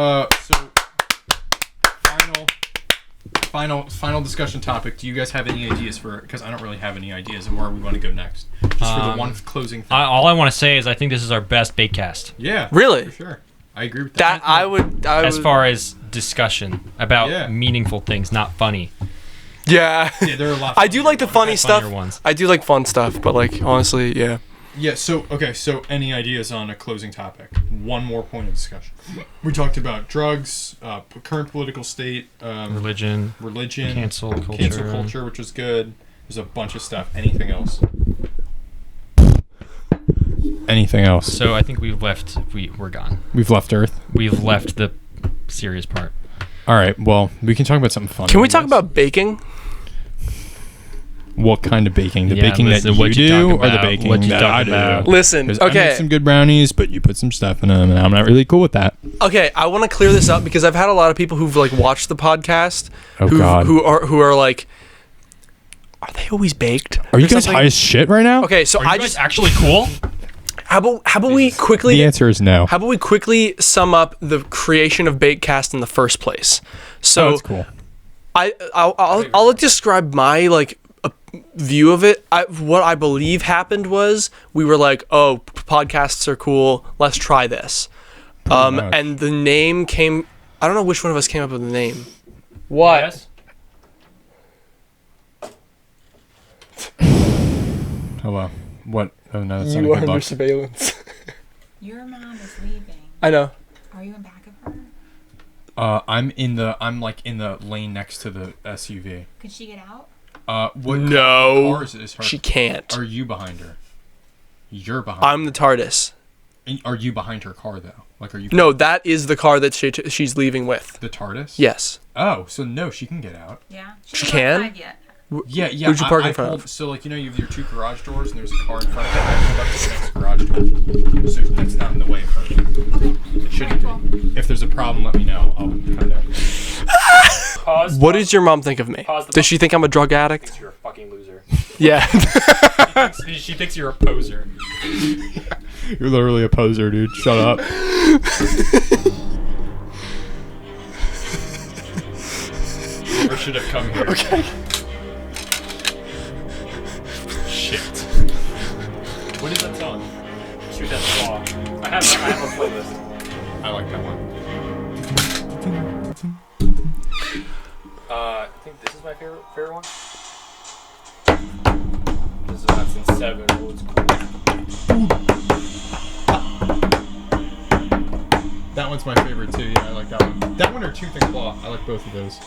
final discussion topic. Do you guys have any ideas for? Because I don't really have any ideas of where we want to go next. Just for the one closing thing. All I want to say is I think this is our best Bakecast Yeah. Really? For sure. I agree with that. That I would. as far as discussion about Yeah. meaningful things, not funny. Yeah. Yeah, there are a lot. I do like the funny Funnier stuff. ones. I do like fun stuff, but like honestly, yeah. Yeah. So any ideas on a closing topic? One more point of discussion. We talked about drugs, current political state, Religion, cancel culture. which was good. There's a bunch of stuff. Anything else? Anything else? So I think we've left. We're gone. We've left Earth. We've left the serious part. All right. Well, we can talk about something fun. Can we talk about baking? What kind of baking? The Yeah, baking that listen, what you you do, talk or the about, baking what you that talk I about. do? Listen, 'Cause I make okay. some good brownies, but you put some stuff in them, and I'm not really cool with that. Okay, I want to clear this up because I've had a lot of people who've like watched the podcast Oh, God. who are like, are they always baked? Are you Or guys something? high as shit right now? Okay, so Are you I guys just actually cool? how about we quickly The answer is no. how about we quickly sum up the creation of Bakecast in the first place? So Oh, that's cool. I'll describe my like view of it. What I believe happened was we were like, oh, podcasts are cool. Let's try this. much. And the name came. I don't know which one of us came up with the name. What? Yes? Hello. What? Oh no, that's You not are a good under luck. surveillance. Your mom is leaving. I know. Are you in back of her? I'm like in the lane next to the SUV. Could she get out? What No. cars is her? She can't. Are you behind her? You're behind. I'm the TARDIS. Are you behind her car though? Like, are you? No, that is the car that she's leaving with. The TARDIS. Yes. Oh, so no, she can get out. Yeah. She hasn't can? arrived yet. Yeah, yeah. Who'd you park in I front pulled- of? So like, you have your two garage doors, and there's a car in front of it. I pulled up to the next garage door, so that's not in the way of her. It shouldn't be. If there's a problem, let me know. I'll kind of. Pause. What does your mom think of me? Pause the Does she think I'm a drug addict? You're a fucking loser. Yeah. She thinks you're a poser. You're literally a poser, dude. Shut up. Or should have come here. Okay. Shit. What is that song? Shoot that claw. I have a playlist. I like that one. I think this is my favorite one. This is not since 7. Oh, it's cool. That one's my favorite too. Yeah, I like that one. That one or Tooth and Claw. I like both of those.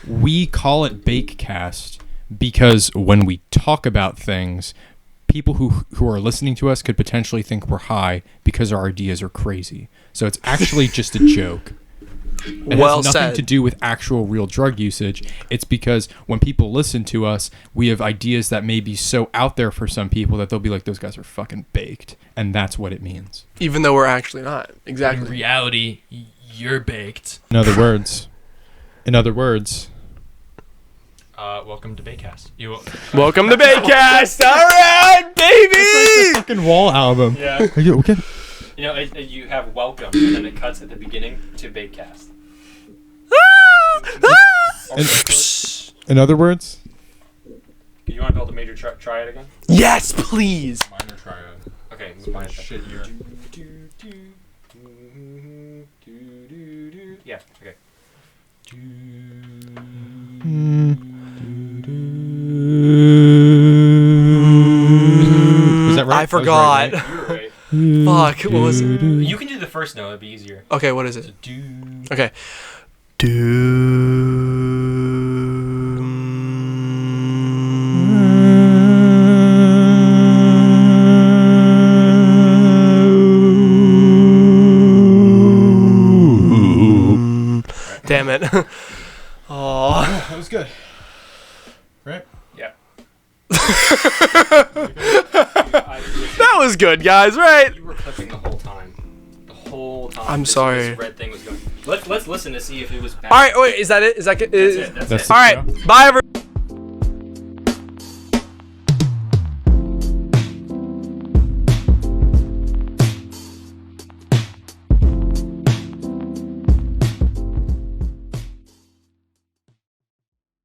We call it Bakecast because when we talk about things, people who are listening to us could potentially think we're high because our ideas are crazy. So it's actually just a joke. It Well has nothing said. to do with actual real drug usage. It's because when people listen to us, we have ideas that may be so out there for some people that they'll be like, those guys are fucking baked. And that's what it means. Even though we're actually not. In Exactly. reality, you're baked. In other words, Welcome to Bakecast. Welcome to Bakecast. All right, baby. fucking Wall album. Yeah. Are you okay? You know, you have welcome, and then it cuts at the beginning to Bakecast. In other words, You want to build a major triad again? Yes, please. minor triad. Okay, minor Shit year. Yeah, okay. Was that right? I forgot. That was right, You were right. Fuck. What was it? You can do the first note, it'd be easier. Okay, what is it? Do. Okay. Damn it. Oh. That was good. Right? Yeah. That was good, guys, right? You were clipping the whole time. The whole time. I'm this sorry. red thing was going. Let's listen to see if it was bad. All right, wait, is that it? Is that good? That's it. That's it. All right, bye, everyone.